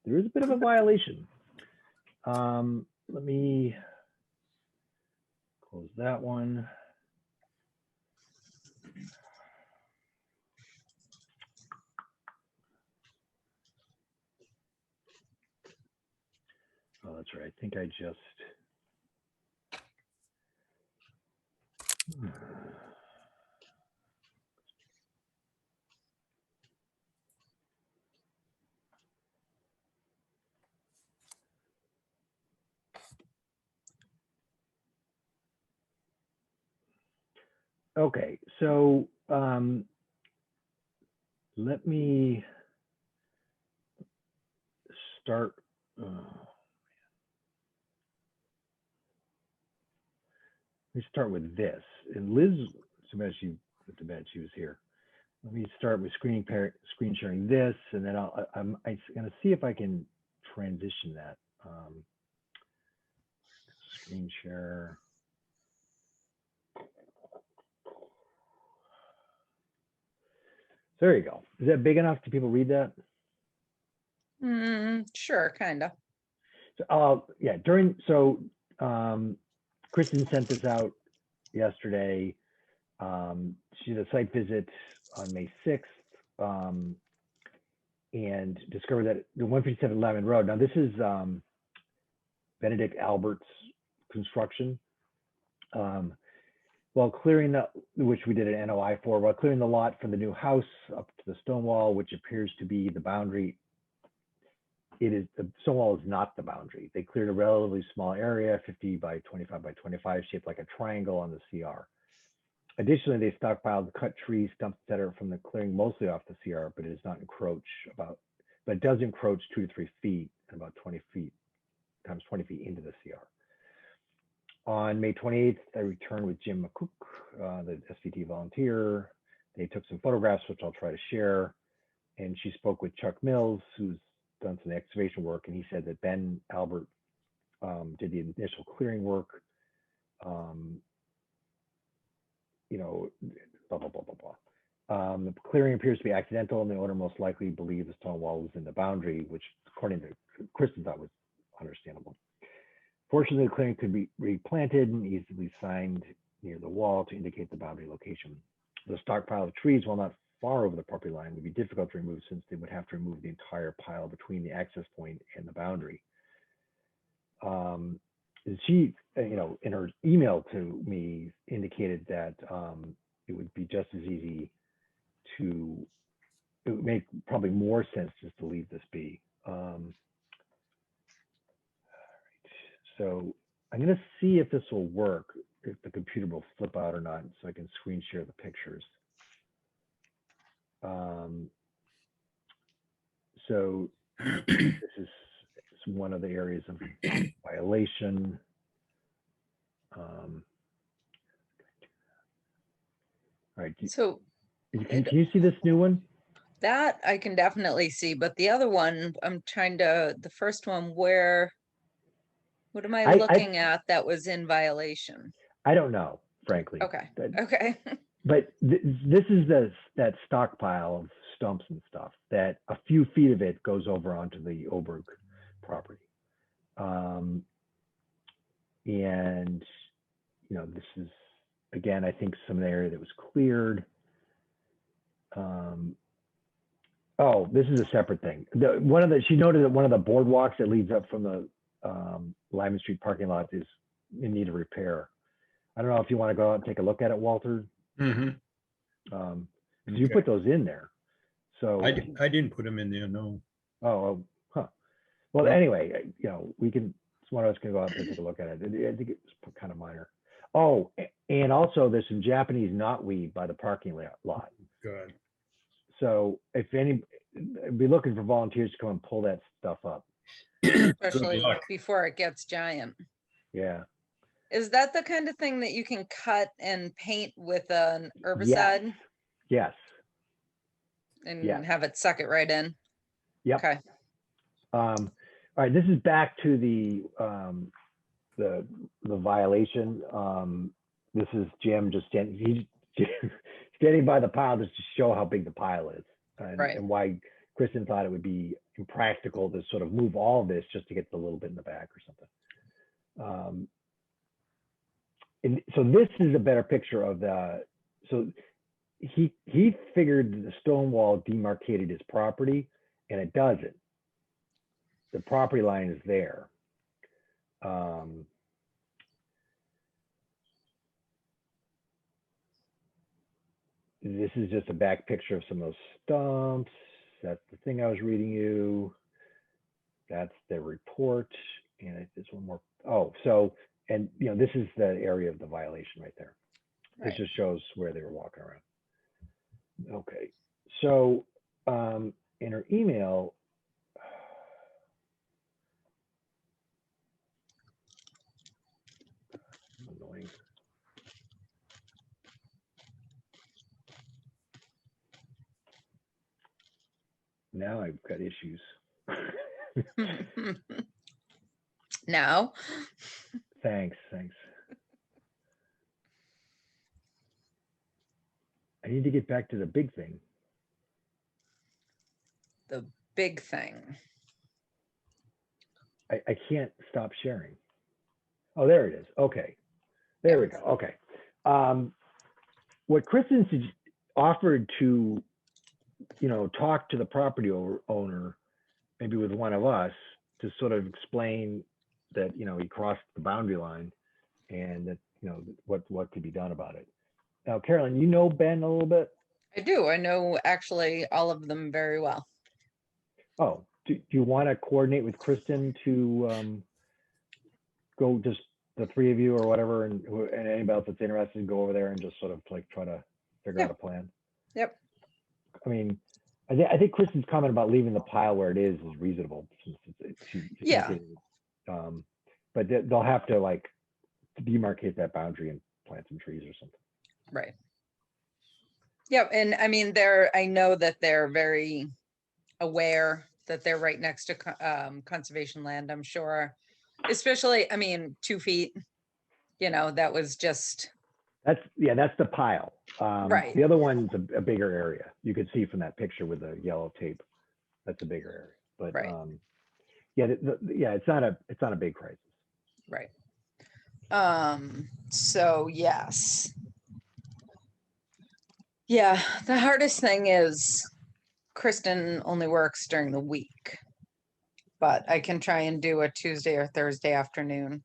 There is a bit of a violation. Let me close that one. Oh, that's right. I think I just. Okay, so let me start. Let me start with this. And Liz, too bad she was here. Let me start with screen sharing this, and then I'm going to see if I can transition that. Screen share. There you go. Is that big enough? Do people read that? sure, kind of. So, yeah, Kristen sent this out yesterday. She did a site visit on May 6th and discovered that the 157 Lemon Road, now this is Benedict Albert's construction. While clearing which we did an NOI for, while clearing the lot for the new house up to the stone wall, which appears to be the boundary, the stone wall is not the boundary. They cleared a relatively small area, 50 by 25 by 25, shaped like a triangle on the CR. Additionally, they stockpiled cut trees, stumps, etc. from the clearing mostly off the CR, but it does not encroach but it does encroach 2 to 3 feet and about 20 feet becomes 20 feet into the CR. On May 28th, I returned with Jim McCook, the SVT volunteer. They took some photographs, which I'll try to share. And she spoke with Chuck Mills, who's done some excavation work. And he said that Ben Albert did the initial clearing work. You know, blah, blah, blah, blah, blah. The clearing appears to be accidental, and the owner most likely believed the stone wall was in the boundary, which according to Kristen thought was understandable. Fortunately, the clearing could be replanted and easily signed near the wall to indicate the boundary location. The stockpile of trees, while not far over the property line, would be difficult to remove since they would have to remove the entire pile between the access point and the boundary. She, you know, in her email to me indicated that it would be just as easy to, it would make probably more sense just to leave this be. So I'm going to see if this will work, if the computer will flip out or not, so I can screen share the pictures. So this is one of the areas of violation. All right. So Can you see this new one? that I can definitely see, but the other one, I'm trying to, the first one, where, what am I looking at that was in violation? I don't know, frankly. Okay, okay. But this is that stockpile of stumps and stuff that a few feet of it goes over onto the Oberg property. And, you know, this is, again, I think some of the area that was cleared. Oh, this is a separate thing. She noted that one of the boardwalks that leads up from the Lyman Street parking lot is in need of repair. I don't know if you want to go out and take a look at it, Walter. Mm-hmm. You put those in there. So I didn't put them in there, no. Oh, huh. Well, anyway, you know, we can, one of us can go out and take a look at it. I think it's kind of minor. Oh, and also there's some Japanese knotweed by the parking lot. Good. So if any, be looking for volunteers to come and pull that stuff up. Especially before it gets giant. Yeah. Is that the kind of thing that you can cut and paint with an herbicide? Yes. And have it suck it right in? Yep. Okay. All right, this is back to the violation. This is Jim just standing by the pile just to show how big the pile is, and why Kristen thought it would be impractical to sort of move all of this just to get a little bit in the back or something. And so this is a better picture of so he figured the stone wall demarcated his property, and it doesn't. The property line is there. This is just a back picture of some of those stumps. That's the thing I was reading you. That's the report. And there's one more. Oh, so, and you know, this is the area of the violation right there. It just shows where they were walking around. Okay. So in her email, annoying. Now I've got issues. No. Thanks. I need to get back to the big thing. The big thing. I can't stop sharing. Oh, there it is. Okay. There we go. Okay. What Kristen offered to, you know, talk to the property owner, maybe with one of us, to sort of explain that, you know, he crossed the boundary line and that, you know, what could be done about it. Now, Carolyn, you know Ben a little bit? I do. I know actually all of them very well. Oh, do you want to coordinate with Kristen to go, just the three of you or whatever, and anybody else that's interested, go over there and just sort of like try to figure out a plan? Yep. I mean, I think Kristen's comment about leaving the pile where it is reasonable. Since Yeah. But they'll have to like demarcate that boundary and plant some trees or something. Right. Yep, and I mean, I know that they're very aware that they're right next to conservation land, I'm sure. Especially, I mean, 2 feet, that was just, That's the pile. Right. The other one's a bigger area. You could see from that picture with the yellow tape. That's a bigger area. But Right. it's not a big crisis. right. So yes. Yeah, the hardest thing is Kristen only works during the week, but I can try and do a Tuesday or Thursday afternoon.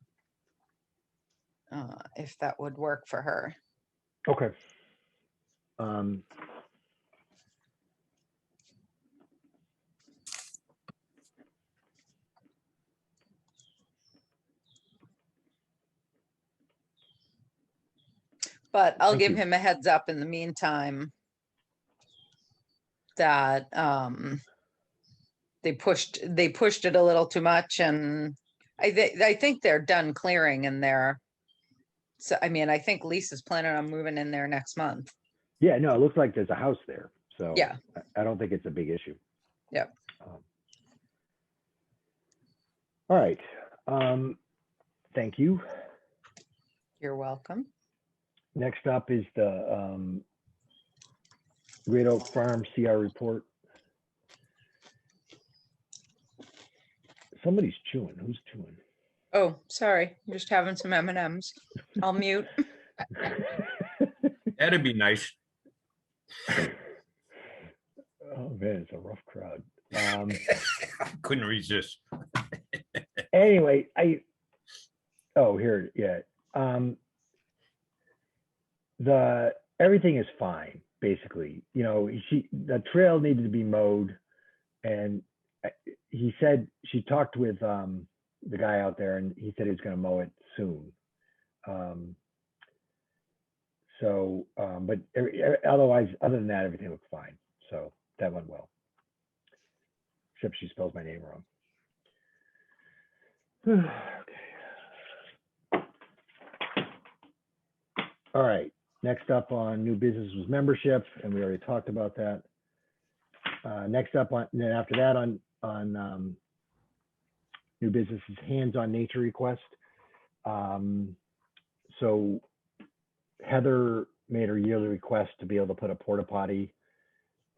If that would work for her. Okay. But I'll Thank give you. him a heads up in the meantime that they pushed it a little too much, and I think they're done clearing in there. So I mean, I think Lisa's planning on moving in there next month. Yeah, no, it looks like there's a house there. So Yeah. I don't think it's a big issue. Yep. All right. Thank you. You're welcome. Next up is the Great Oak Farm CR report. Somebody's chewing. Who's chewing? Oh, sorry. I'm just having some M&Ms. I'll mute. That'd be nice. Oh man, it's a rough crowd. I couldn't resist. Anyway, everything is fine, basically. The trail needed to be mowed, and he said she talked with the guy out there, and he said he was going to mow it soon. But otherwise, other than that, everything looked fine. So that went well. Except she spells my name wrong. Okay. All right. Next up on new business was membership, and we already talked about that. Next up on, and then after that on new business is hands-on nature request. So Heather made her yearly request to be able to put a porta potty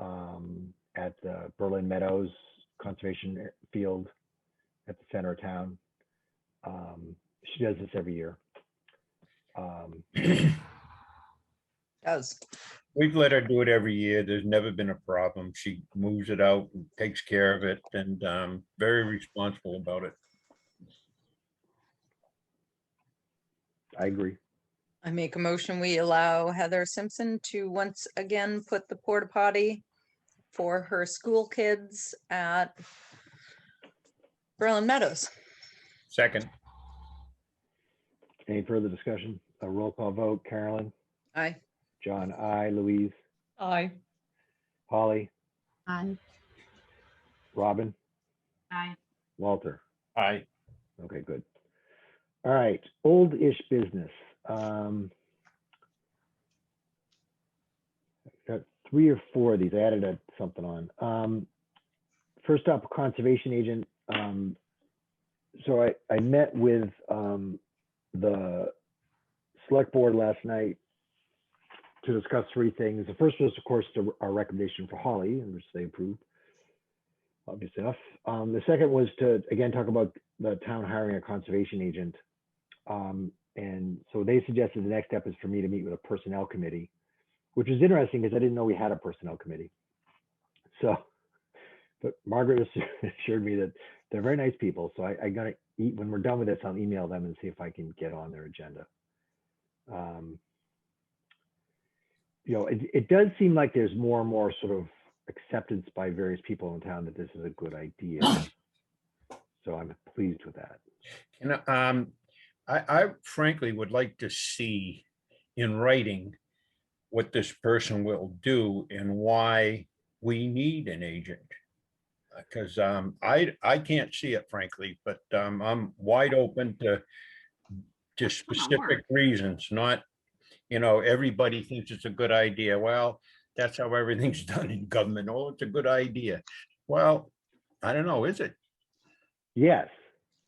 at the Berlin Meadows Conservation Field at the center of town. She does this every year. Does. We've let her do it every year. There's never been a problem. She moves it out and takes care of it, and very responsible about it. I agree. I make a motion, we allow Heather Simpson to once again put the porta potty for her school kids at Berlin Meadows. Second. Any further discussion? A roll call vote. Carolyn? Aye. John, aye. Louise? Aye. Holly? Aye. Robin? Aye. Walter? Aye. Okay, good. All right, old-ish business. Got 3 or 4 of these. I added something on. First up, conservation agent. So I met with the select board last night to discuss 3 things. The first was, of course, our recommendation for Holly, which they approved, obvious enough. The second was to, again, talk about the town hiring a conservation agent. And so they suggested the next step is for me to meet with a personnel committee, which is interesting because I didn't know we had a personnel committee. So, but Margaret assured me that they're very nice people. So I gotta eat, when we're done with this, I'll email them and see if I can get on their agenda. It does seem like there's more and more sort of acceptance by various people in town that this is a good idea. So I'm pleased with that. And I frankly would like to see in writing what this person will do and why we need an agent. Because I can't see it frankly, but I'm wide open to specific reasons, not, everybody thinks it's a good idea. Well, that's how everything's done in government. Oh, it's a good idea. Well, I don't know, is it? Yes.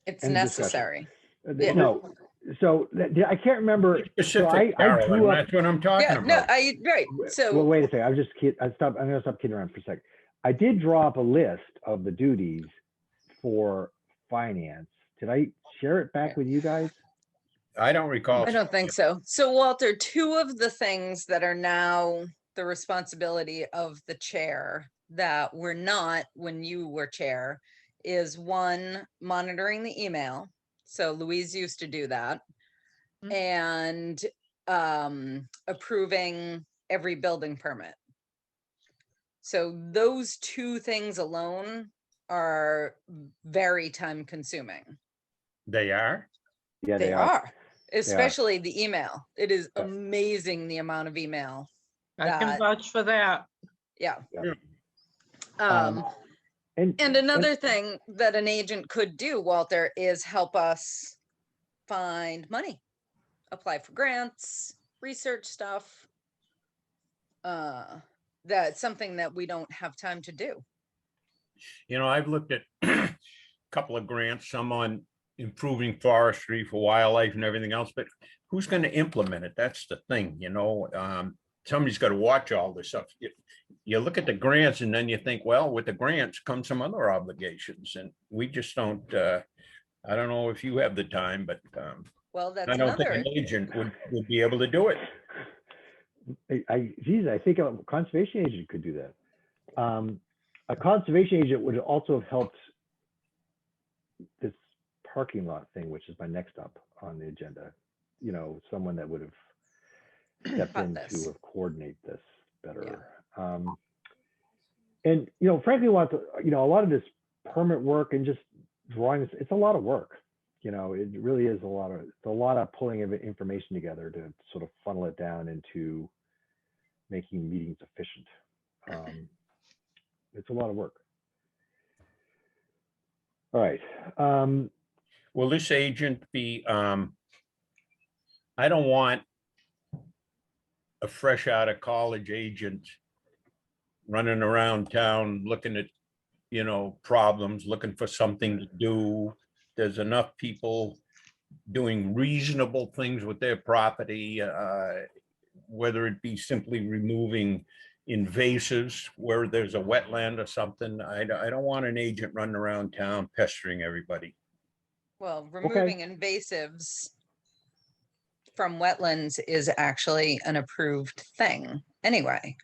It's End of discussion. necessary. No, so I can't remember. So Specific, I Carol, grew and up. that's what I'm talking Yeah, no, about. right. Well, So, wait a second. I'm gonna stop kidding around for a second. I did draw up a list of the duties for finance. Did I share it back with you guys? I don't recall. I don't think so. So Walter, two of the things that are now the responsibility of the chair that were not when you were chair is one, monitoring the email. So Louise used to do that. And approving every building permit. So those two things alone are very time consuming. They are? Yeah, They are. Especially They are. the email. It is Yeah. amazing the amount of email. I can That- vouch for that. Yeah. Yeah. And another thing that an agent could do, Walter, is help us find money, apply for grants, research stuff. That's something that we don't have time to do. I've looked at a couple of grants, some on improving forestry for wildlife and everything else, but who's going to implement it? That's the thing, somebody's got to watch all this stuff. You look at the grants and then you think, well, with the grants come some other obligations, and we just don't, I don't know if you have the time, but Well, that's I don't think another. an agent would be able to do it. I think a conservation agent could do that. A conservation agent would also have helped this parking lot thing, which is my next up on the agenda. Someone that would have stepped in to coordinate this better. And frankly, a lot of this permit work and just drawing this, it's a lot of work. It really is a lot of pulling of information together to sort of funnel it down into making meetings efficient. It's a lot of work. All right. Will this agent be, I don't want a fresh out of college agent running around town looking at, problems, looking for something to do. There's enough people doing reasonable things with their property, whether it be simply removing invasives where there's a wetland or something. I don't want an agent running around town pestering everybody. Well, removing invasives from wetlands is actually an approved thing anyway.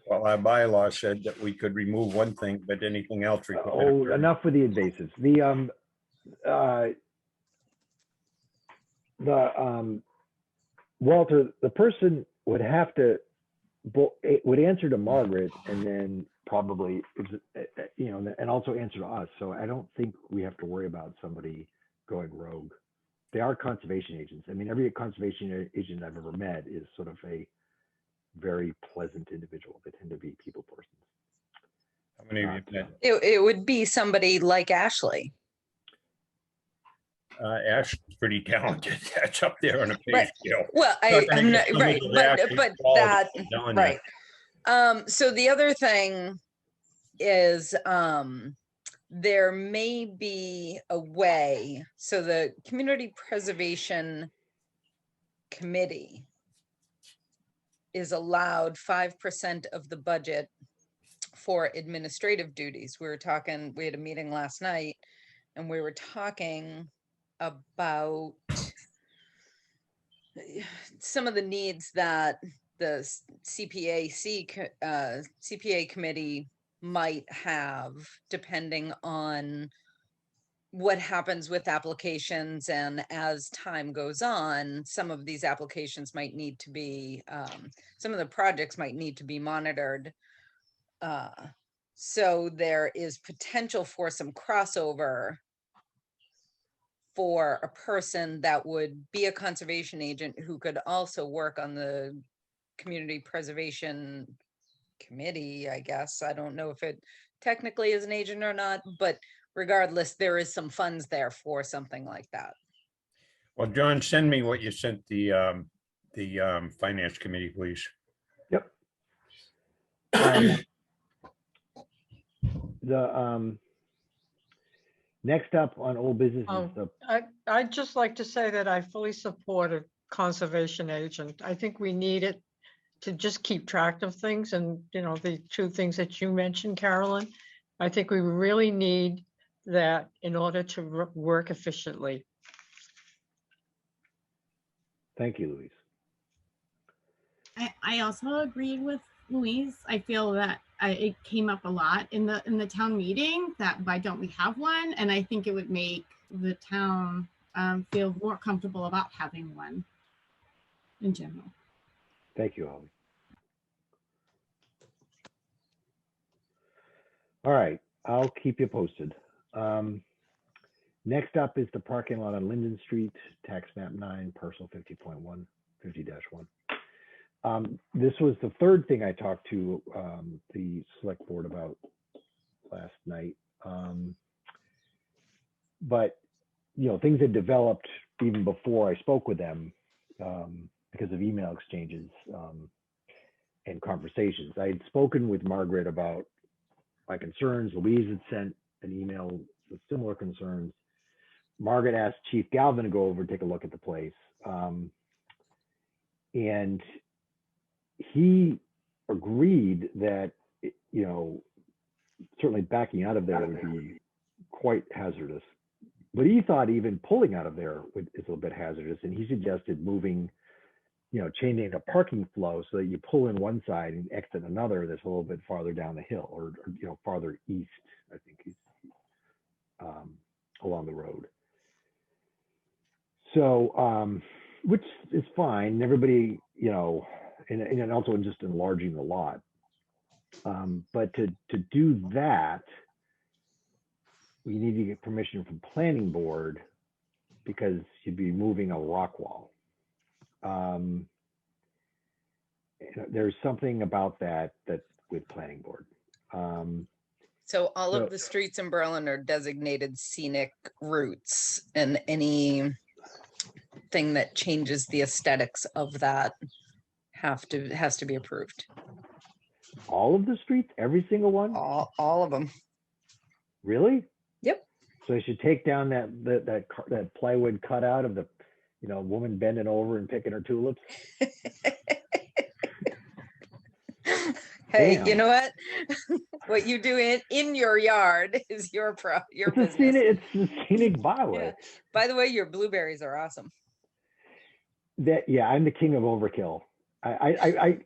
Well, our bylaw said that we could remove one thing, but anything else. Enough with the invasives. Walter, the person would have to would answer to Margaret, and then probably and also answer to us. So I don't think we have to worry about somebody going rogue. They are conservation agents. I mean, every conservation agent I've ever met is sort of a very pleasant individual. They tend to be people persons. How many of you met? It would be somebody like Ashley. Ash's pretty talented. That's up there on a page. Well, I'm not right, but that right. So the other thing is there may be a way. So the Community Preservation Committee is allowed 5% of the budget for administrative duties. We had a meeting last night and we were talking about some of the needs that the CPA committee might have, depending on what happens with applications. And as time goes on, some of these applications might need to be, some of the projects might need to be monitored. So there is potential for some crossover for a person that would be a conservation agent who could also work on the Community Preservation Committee, I guess. I don't know if it technically as an agent or not, but regardless, there is some funds there for something like that. Well, John, send me what you sent the finance committee, please. Yep. The next up on old business is Oh, the, I'd just like to say that I fully support a conservation agent. I think we need it to just keep track of things, and, you know, the two things that you mentioned, Carolyn, I think we really need that in order to work efficiently. thank you, Louise. I also agree with Louise. I feel that it came up a lot in the town meeting that why don't we have one? And I think it would make the town feel more comfortable about having one in general. Thank you, Holly. All right, I'll keep you posted. Next up is the parking lot on Linden Street, tax map 9, parcel 50.1, 50-1. This was the third thing I talked to the select board about last night. But, you know, things had developed even before I spoke with them because of email exchanges and conversations. I had spoken with Margaret about my concerns. Louise had sent an email with similar concerns. Margaret asked Chief Galvin to go over and take a look at the place. And he agreed that, you know, certainly backing out of there would be quite hazardous. But he thought even pulling out of there is a little bit hazardous. And he suggested moving, you know, changing the parking flow so that you pull in one side and exit another that's a little bit farther down the hill, or you know, farther east, I think he's along the road. So, which is fine. Everybody, you know, and also just enlarging the lot. But to do that, we need to get permission from planning board because you'd be moving a rock wall. There's something about that with planning board. So all of the streets in Berlin are designated scenic routes, and anything that changes the aesthetics of that has to be approved. All of the streets, every single one? All of them. Really? Yep. So I should take down that plywood cutout of the, you know, woman bending over and picking her tulips. Hey, Damn. you know what? What you do in your yard is your business. It's a scenic byway. Yeah. By the way, your blueberries are awesome. Yeah, I'm the king of overkill. I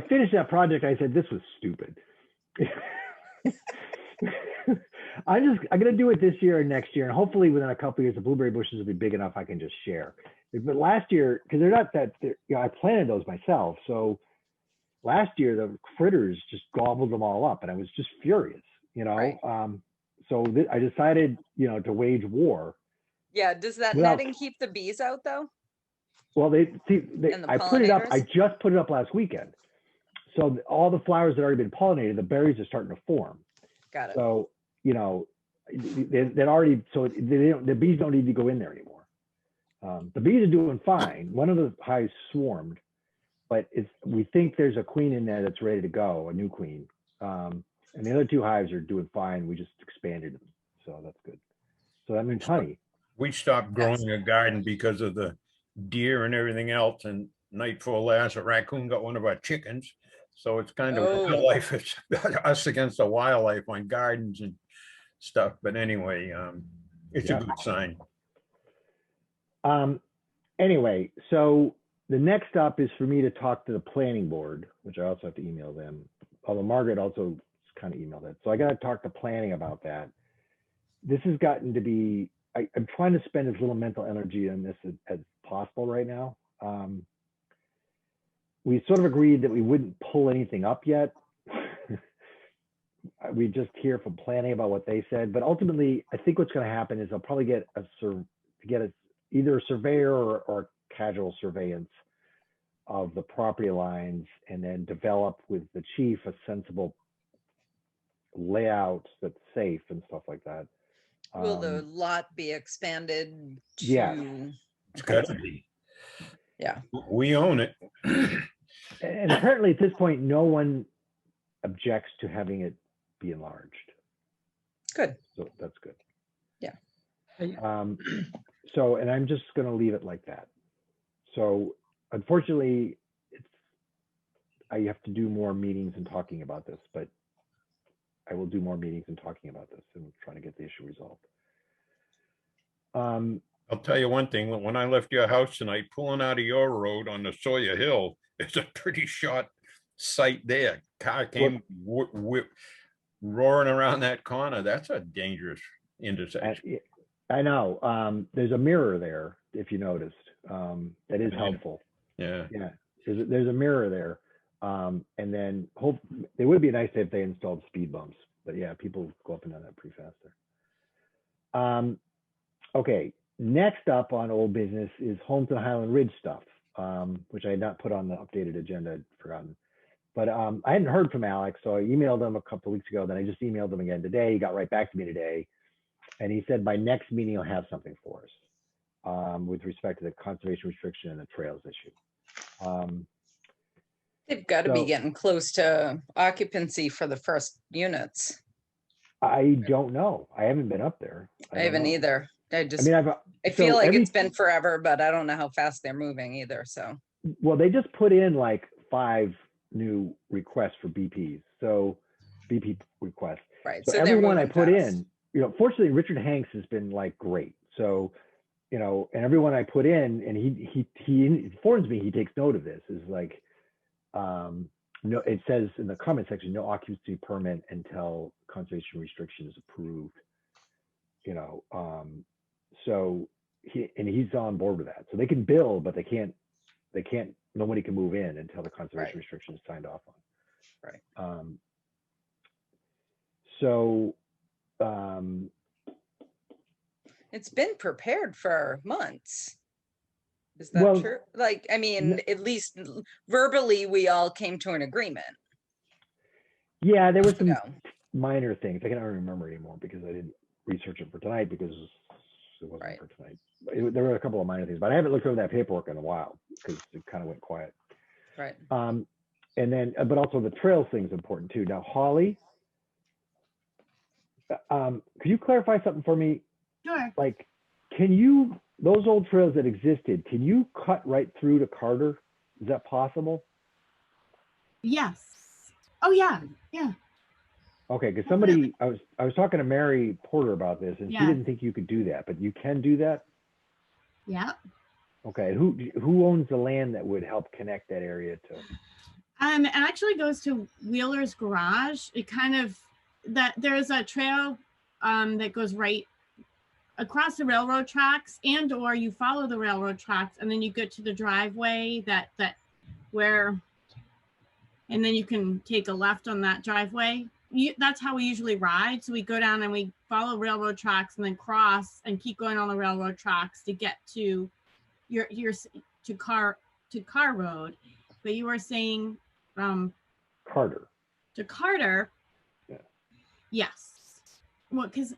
finished that project. I said, this was stupid. I'm gonna do it this year and next year, and hopefully within a couple of years, the blueberry bushes will be big enough I can just share. But last year, because they're not that, you know, I planted those myself. So last year the critters just gobbled them all up, and I was just furious, you know. Right. So I decided, you know, to wage war. Yeah. Does that netting keep the bees out though? Well, I put it up. I just put it up last weekend. So all the flowers that already been pollinated, the berries are starting to form. Got it. So, you know, the bees don't need to go in there anymore. The bees are doing fine. One of the hives swarmed, but we think there's a queen in there that's ready to go, a new queen. And the other two hives are doing fine. We just expanded them. So that's good. So that means honey. We stopped growing a garden because of the deer and everything else. And night before last, a raccoon got one of our chickens. So it's kind of wildlife. It's us against the wildlife on gardens and stuff. But anyway, it's a good sign. Anyway, so the next up is for me to talk to the planning board, which I also have to email them. Although Margaret also kind of emailed it. So I got to talk to planning about that. This has gotten to be, I'm trying to spend as little mental energy on this as possible right now. We sort of agreed that we wouldn't pull anything up yet. We just hear from planning about what they said, but ultimately, I think what's going to happen is I'll probably get either a surveyor or casual surveillance of the property lines, and then develop with the chief a sensible layouts that's safe and stuff like that. Will the lot be expanded yeah. to? It's gotta be. Yeah. We own it. And apparently at this point, no one objects to having it be enlarged. Good. So that's good. Yeah. So, and I'm just going to leave it like that. So unfortunately, I have to do more meetings and talking about this, but I will do more meetings and talking about this and trying to get the issue resolved. I'll tell you one thing, when I left your house tonight, pulling out of your road on the Sawyer Hill, it's a pretty short sight there. Car came roaring around that corner. That's a dangerous intersection. I know. There's a mirror there, if you noticed. That is helpful. Yeah. Yeah. There's a mirror there. And then it would be nice if they installed speed bumps, but yeah, people go up and down that pretty fast there. Okay. Next up on old business is Holmes and Highland Ridge stuff, which I had not put on the updated agenda, I'd forgotten. But I hadn't heard from Alex, so I emailed him a couple of weeks ago. Then I just emailed him again today. He got right back to me today. And he said by next meeting, he'll have something for us with respect to the conservation restriction and the trails issue. They've got to be getting close to occupancy for the first units. I don't know. I haven't been up there. I haven't either. I feel like it's been forever, but I don't know how fast they're moving either. So, well, they just put in like 5 new requests for BPs. So BP requests. Right. So everyone I put in, fortunately, Richard Hanks has been like great. So, and everyone I put in, and he informs me, he takes note of this, is like, no, it says in the comment section, no occupancy permit until conservation restriction is approved. So he's on board with that. So they can build, but nobody can move in until the conservation restriction is signed off on. It's been prepared for months. Is that true? Like, I mean, at least verbally, we all came to an agreement. Yeah, there were some minor things. I can't remember anymore because I didn't research it for tonight because it wasn't for tonight. There were a couple of minor things, but I haven't looked over that paperwork in a while because it kind of went quiet. Right. And then, but also the trails thing is important too. Now, Holly, could you clarify something for me? Sure. Like, those old trails that existed, can you cut right through to Carter? Is that possible? Yes. Oh yeah. Yeah. Okay, because I was talking to Mary Porter about this, and she didn't think you could do that, but you can do that. Yeah. Okay, who owns the land that would help connect that area to? It actually goes to Wheeler's Garage. It kind of there's a trail that goes right across the railroad tracks, or you follow the railroad tracks, and then you get to the driveway and then you can take a left on that driveway. That's how we usually ride. So we go down and we follow railroad tracks and then cross and keep going on the railroad tracks to get to to Car Road. But you were saying Carter. To Carter. Yeah. Yes. Well, because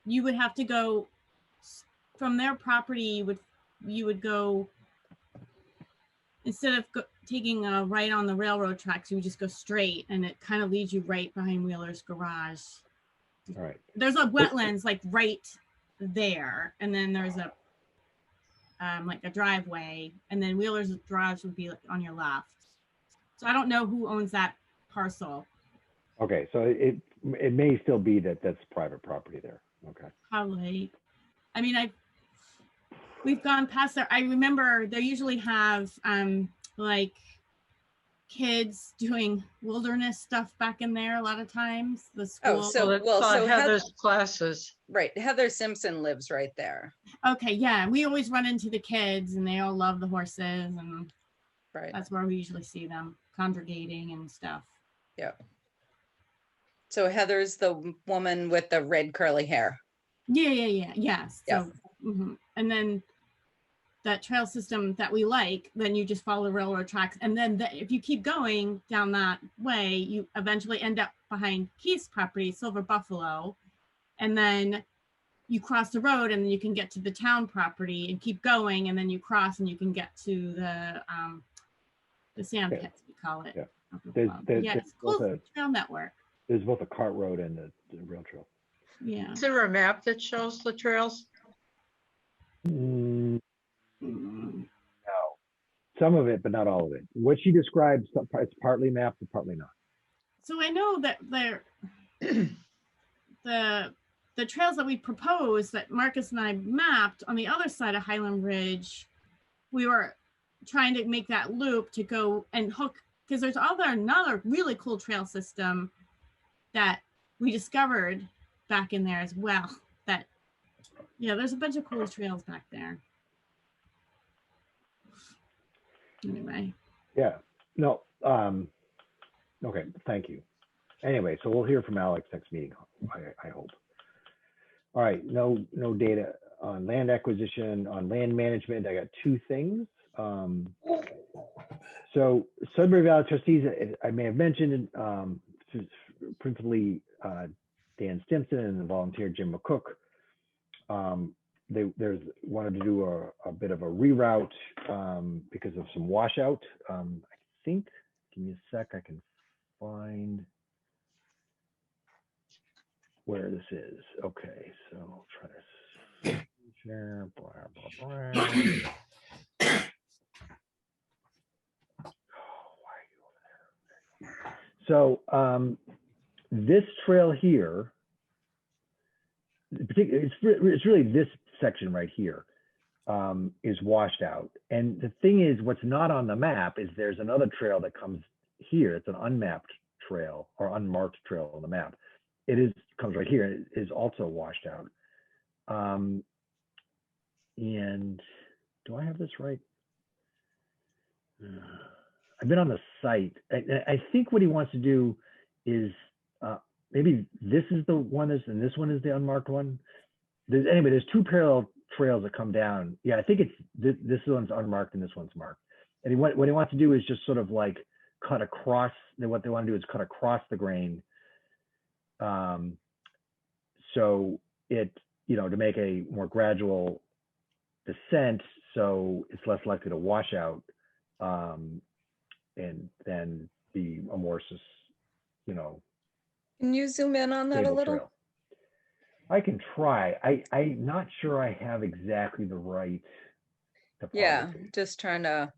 you would have to go from their property. You would go instead of taking a right on the railroad tracks, you would just go straight, and it kind of leads you right behind Wheeler's Garage. All right. There's a wetlands like right there, and then there's a like a driveway, and then Wheeler's Garage would be like on your left. So I don't know who owns that parcel. Okay, so it may still be that's private property there. Okay. Probably. I mean, we've gone past there. I remember they usually have like kids doing wilderness stuff back in there a lot of times. The school. So Heather's classes. Right. Heather Simpson lives right there. Okay, yeah. We always run into the kids and they all love the horses, and that's where we usually see them congregating and stuff. Yeah. So Heather's the woman with the red curly hair. Yes. Yeah. So, and then that trail system that we like, then you just follow the railroad tracks. And then if you keep going down that way, you eventually end up behind Keith's property, Silver Buffalo, and then you cross the road and then you can get to the town property and keep going, and then you cross and you can get to the sand Yeah. pits, we call it. Yeah. up above. There's Yeah, it's both cool a- trail network. There's both a cart road and the rail trail. Yeah. Is there a map that shows the trails? Mm, Mm. no, some of it, but not all of it. What she described, it's partly mapped and partly not. So I know that the trails that we proposed that Marcus and I mapped on the other side of Highland Ridge, we were trying to make that loop to go and hook, because there's another really cool trail system that we discovered back in there as well. That, yeah, there's a bunch of cool trails back there. Anyway. Yeah, no, okay, thank you. Anyway, so we'll hear from Alex next meeting, I hope. All right, no data on land acquisition, on land management. I got two things. So Sudbury Valley trustees, I may have mentioned, principally Dan Stimson and the volunteer Jim McCook. They wanted to do a bit of a reroute because of some washout. I think, give me a sec, I can find where this is. Okay, so I'll try to share, blah, blah, blah. Oh, why are you over there? So this trail here, it's really this section right here is washed out. And the thing is, what's not on the map is there's another trail that comes here. It's an unmapped trail or unmarked trail on the map. Comes right here. It is also washed out. And do I have this right? I've been on the site. I think what he wants to do is maybe this is the one and this one is the unmarked one. There's two parallel trails that come down. Yeah, I think it's this one's unmarked and this one's marked. And what he wants to do is just sort of like cut across. What they want to do is cut across the grain. So it, to make a more gradual descent, so it's less likely to wash out, and then be amorphous, Can you zoom in on that a stable little? trail. I can try. I'm not sure I have exactly the right Yeah, topography. just trying to.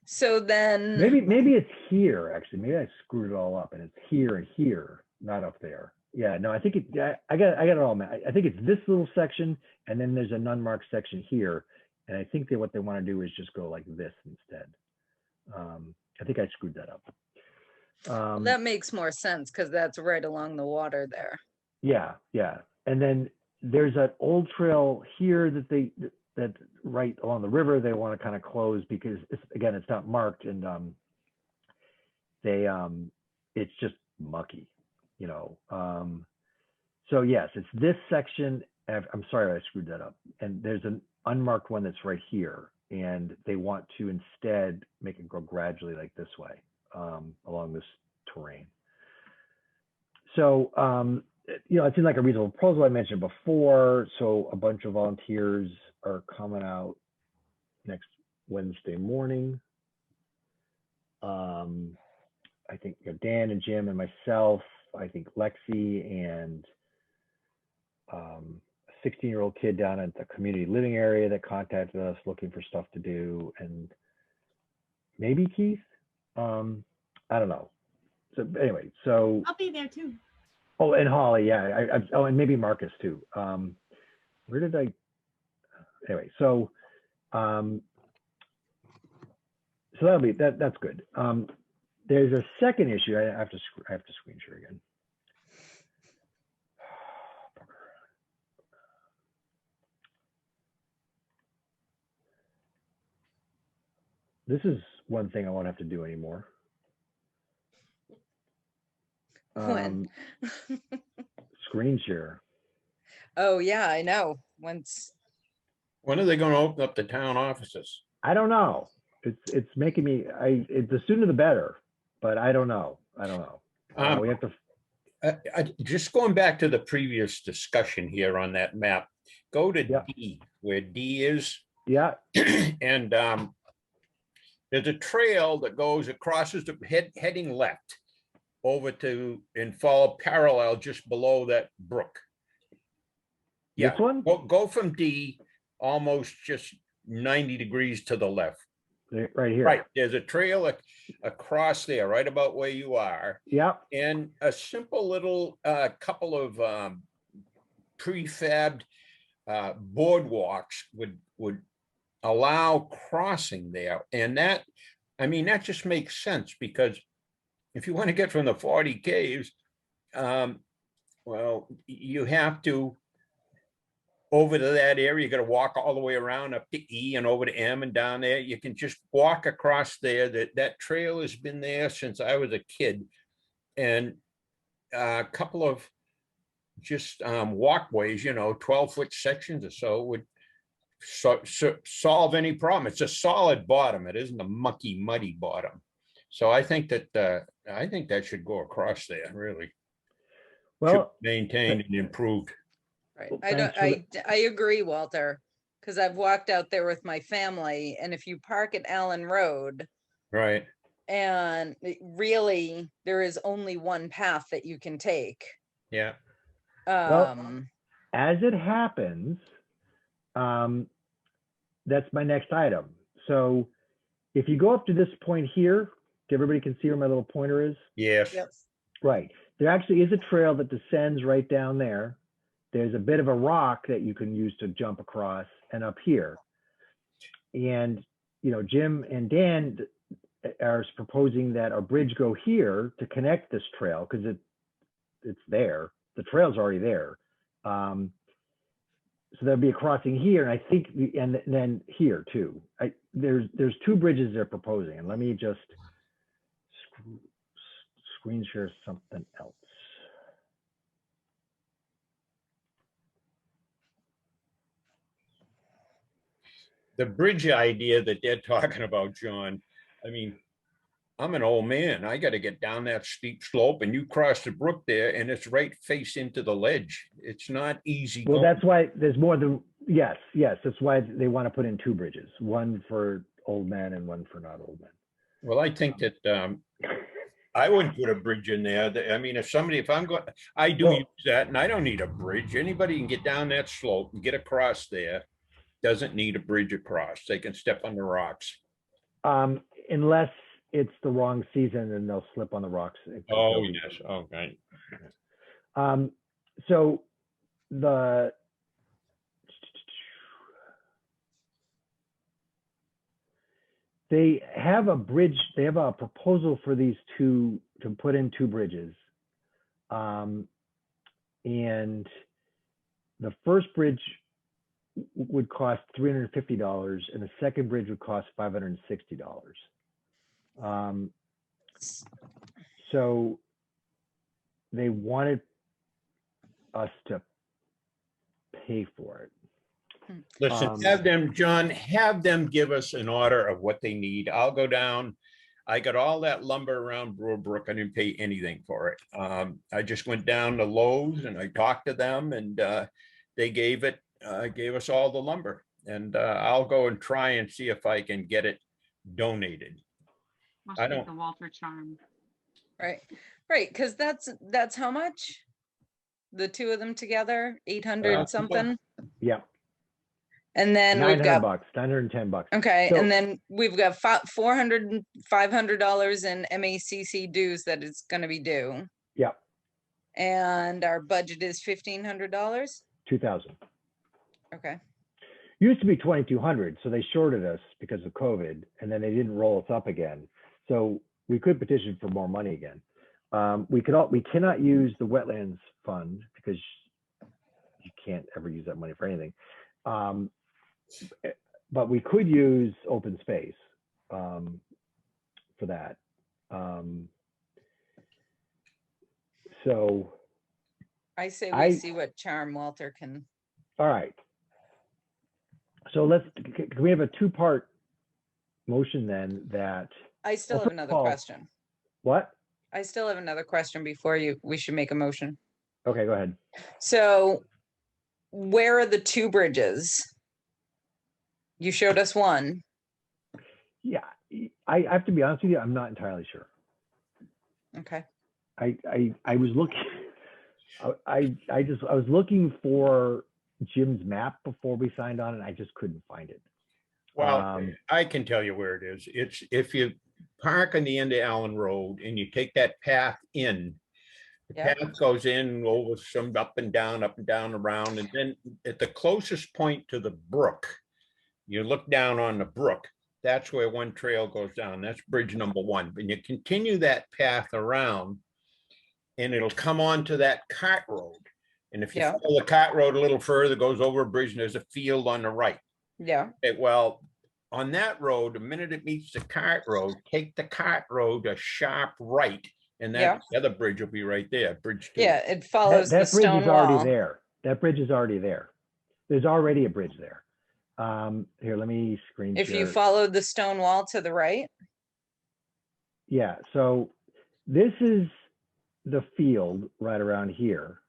So then Maybe it's here, actually. Maybe I screwed it all up and it's here and here, not up there. Yeah, no, I think I got it all. I think it's this little section, and then there's an unmarked section here. And I think what they want to do is just go like this instead. I think I screwed that up. that makes more sense because that's right along the water there. Yeah. And then there's that old trail here that right along the river they want to kind of close because it's not marked, and it's just mucky, so yes, it's this section. I'm sorry I screwed that up. And there's an unmarked one that's right here, and they want to instead make it go gradually like this way along this terrain. So it seems like a reasonable proposal. I mentioned before, so a bunch of volunteers are coming out next Wednesday morning. I think Dan and Jim and myself, I think Lexi and a 16-year-old kid down at the community living area that contacted us looking for stuff to do, and maybe Keith. I don't know. So anyway, so I'll be there too. Oh, and Holly, yeah. And maybe Marcus too. Where did I? Anyway, so that'll be that's good. There's a second issue. I have to screen share again. This is one thing I won't have to do anymore. When? Screen share. Oh yeah, I know. When are they going to open up the town offices? I don't know. It's making me. The sooner the better, but I don't know. We have to Just going back to the previous discussion here on that map, go to Yeah. D, where D is, Yeah, and there's a trail that goes crosses the heading left over to and fall parallel just below that brook. Yeah, this one, go from D almost just 90 degrees to the left. right here. Right, there's a trail across there, right about where you are. Yep, And a simple little couple of prefabbed boardwalks would allow crossing there. And that, I mean, that just makes sense, because if you want to get from the 40 caves, well, you have to over to that area. You got to walk all the way around up to E and over to M and down there. You can just walk across there. That trail has been there since I was a kid. And a couple of just walkways, 12-foot sections or so would solve any problem. It's a solid bottom. It isn't a mucky, muddy bottom. So I think that should go across there, really. Should well, be maintained and improved. Right. Well, I don't, thanks for I agree, Walter, because I've walked out there with my family, and if you park at Allen Road, Right. and really there is only one path that you can take. Yeah. as it happens, that's my next item. So if you go up to this point here, everybody can see where my little pointer is. Yes. Yep. Right. There actually is a trail that descends right down there. There's a bit of a rock that you can use to jump across, and up here. And, Jim and Dan are proposing that our bridge go here to connect this trail, because it's there. The trail's already there. So there'll be a crossing here, and I think, and then here too. There's two bridges they're proposing, and let me just screen share something else. The bridge idea that they're talking about, John, I mean, I'm an old man. I got to get down that steep slope, and you cross the brook there, and it's right face into the ledge. It's not easy. Well, going. that's why there's more than, yes. That's why they want to put in two bridges, one for old men and one for not old men. Well, I think that I wouldn't put a bridge in there. I mean, if I'm going, I do use that, and I don't need a bridge. Anybody can get down that slope and get across there. Doesn't need a bridge across. They can step on the rocks. Unless it's the wrong season and they'll slip on the rocks. Oh, yes. Okay. So they have a bridge, they have a proposal for these two, to put in two bridges. And the first bridge would cost $350, and the second bridge would cost $560. So they wanted us to pay for it. Listen, have them, John, have them give us an order of what they need. I'll go down. I got all that lumber around Brewerbrook. I didn't pay anything for it. I just went down to Lowe's and I talked to them, and they gave us all the lumber, and I'll go and try and see if I can get it donated. I don't. The Walter charm. Right. Because that's how much? The two of them together, 800 something. Yeah. And then we've got $900, $910. Okay, So, and then we've got $400 and $500 in MACC dues that is going to be due. Yeah. And our budget is $1,500. $2,000. Okay. Used to be 2,200, so they shorted us because of COVID, and then they didn't roll us up again. So we could petition for more money again. We cannot use the wetlands fund because you can't ever use that money for anything. But we could use open space for that. So I say we see what charm Walter can. All right. So can we have a two-part motion then? That I still have another question. What? I still have another question before we should make a motion. Okay, go ahead. So where are the two bridges? You showed us one. Yeah, I have to be honest with you, I'm not entirely sure. Okay. I was looking, I was looking for Jim's map before we signed on, and I just couldn't find it. Well, I can tell you where it is. It's if you park on the end of Allen Road and you take that path in, the Yep. path goes in over some up and down, around, and then at the closest point to the brook, you look down on the brook. That's where one trail goes down. That's bridge number one. And you continue that path around, and it'll come onto that cart road. And if you Yeah. follow the cart road a little further, it goes over a bridge, and there's a field on the right. Yeah. Okay, well, on that road, the minute it meets the cart road, take the cart road a sharp right, and Yeah. that the other bridge will be right there, bridge two. Yeah, it follows That the bridge stone is already wall. there. That bridge is already there. There's already a bridge there. Here, let me screen If you share. followed the stone wall to the right. Yeah, so this is the field right around here.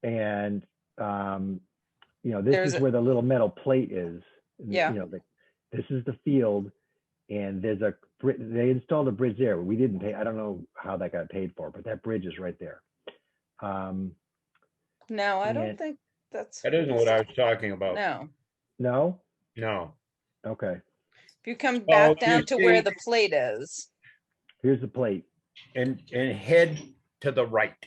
And, you know, this There's is a- where the little metal plate is. And, Yeah. You know, this is the field, and they installed a bridge there. We didn't pay, I don't know how that got paid for, but that bridge is right there. No, I don't And- think that's. That isn't what I was talking about. No. No? No. Okay, If you come Oh, back you down to where see- the plate is. here's the plate. And head to the right.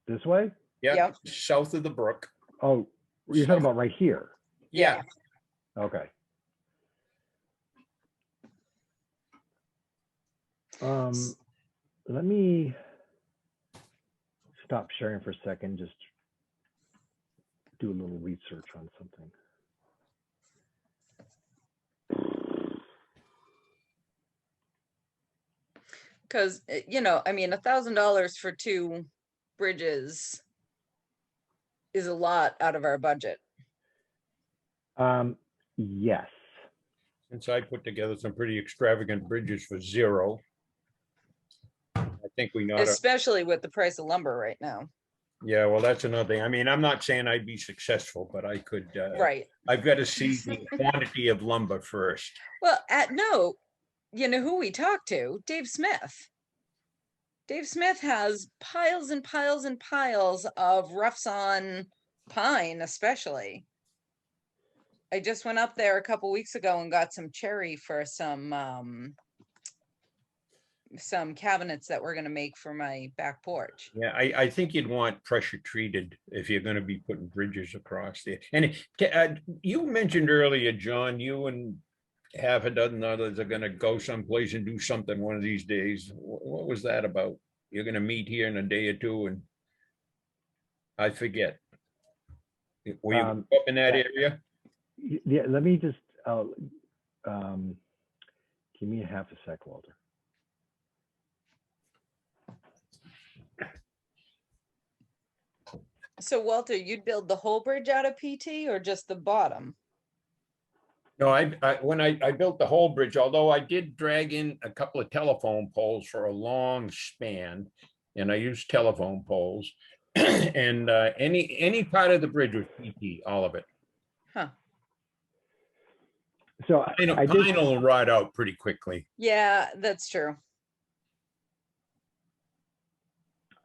This way? Yeah, Yep. south of the brook. Oh, you're talking about right here. Yeah. Okay. Let me stop sharing for a second, just do a little research on something. Because, you know, I mean, $1,000 for two bridges is a lot out of our budget. Yes. Since I put together some pretty extravagant bridges for zero, I think we know. Especially with the price of lumber right now. Yeah, well, that's another thing. I mean, I'm not saying I'd be successful, but I could. Right. I've got to see the quantity of lumber first. Well, no, you know who we talked to? Dave Smith. Dave Smith has piles and piles and piles of roughs on pine, especially. I just went up there a couple weeks ago and got some cherry for some cabinets that we're going to make for my back porch. Yeah, I think you'd want pressure treated if you're going to be putting bridges across there. And you mentioned earlier, John, you and half a dozen others are going to go someplace and do something one of these days. What was that about? You're going to meet here in a day or two, and I forget. Were you up in that area? Yeah, let me just, give me a half a sec, Walter. So Walter, you'd build the whole bridge out of PT or just the bottom? No, when I built the whole bridge, although I did drag in a couple of telephone poles for a long span, and I used telephone poles, and any part of the bridge was PT, all of it. Huh. So Pine will rot out pretty quickly. Yeah, that's true.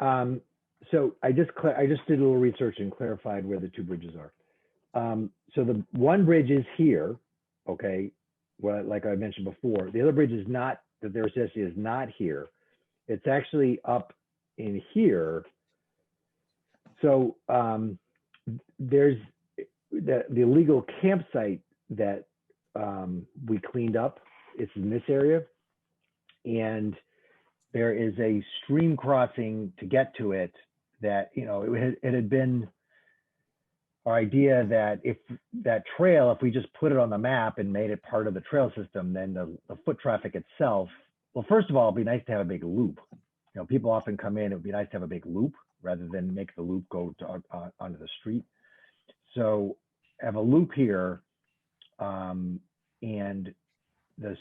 So I just did a little research and clarified where the two bridges are. So the one bridge is here, okay, well, like I mentioned before. The other bridge is not, that there is not here. It's actually up in here. So there's the illegal campsite that we cleaned up. It's in this area, and there is a stream crossing to get to it that, you know, it had been our idea that if that trail, if we just put it on the map and made it part of the trail system, then the foot traffic itself, well, first of all, it'd be nice to have a big loop. You know, people often come in, it would be nice to have a big loop rather than make the loop go to, onto the street. So have a loop here, and this,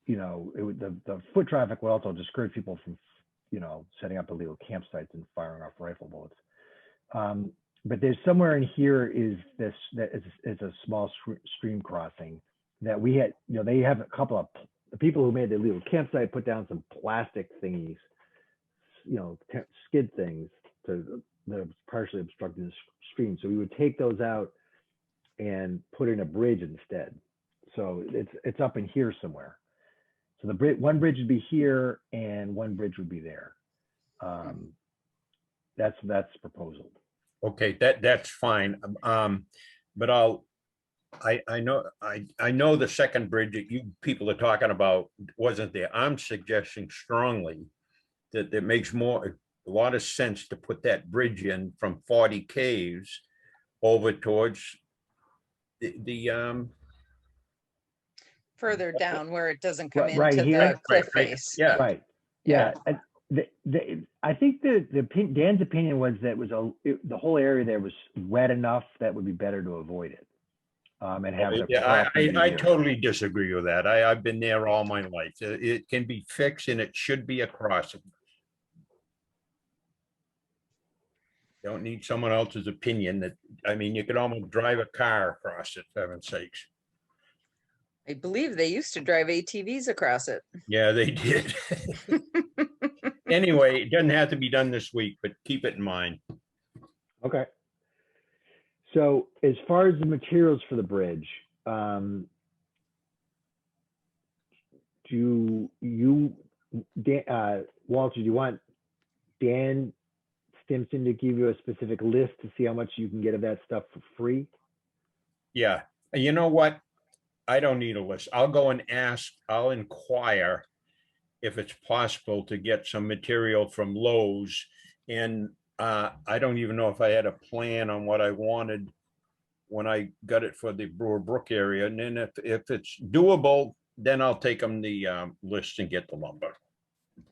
you know, the foot traffic would also discourage people setting up illegal campsites and firing off rifle bullets. But there's somewhere in here is a small stream crossing that we had, they have a couple of the people who made the illegal campsite put down some plastic thingies, skid things to partially obstructing the stream. So we would take those out and put in a bridge instead. So it's up in here somewhere. So one bridge would be here and one bridge would be there. That's the proposal. Okay, that's fine. But I know the second bridge that you people are talking about wasn't there. I'm suggesting strongly that it makes a lot of sense to put that bridge in from 40 Caves over towards the Further down where it doesn't come Right into here? the cliff face. Yeah. Right. Yeah. I think Dan's opinion was that the whole area there was wet enough that would be better to avoid it. And have the property I here. totally disagree with that. I've been there all my life. It can be fixed and it should be a crossing. Don't need someone else's opinion you could almost drive a car across it, for heaven's sakes. I believe they used to drive ATVs across it. Yeah, they did. Anyway, it doesn't have to be done this week, but keep it in mind. Okay. So as far as the materials for the bridge, Walter, do you want Dan Stimson to give you a specific list to see how much you can get of that stuff for free? Yeah, you know what? I don't need a list. I'll go and I'll inquire if it's possible to get some material from Lowe's. And I don't even know if I had a plan on what I wanted when I got it for the Brewer Brook area. And then if it's doable, then I'll take them the list and get the lumber.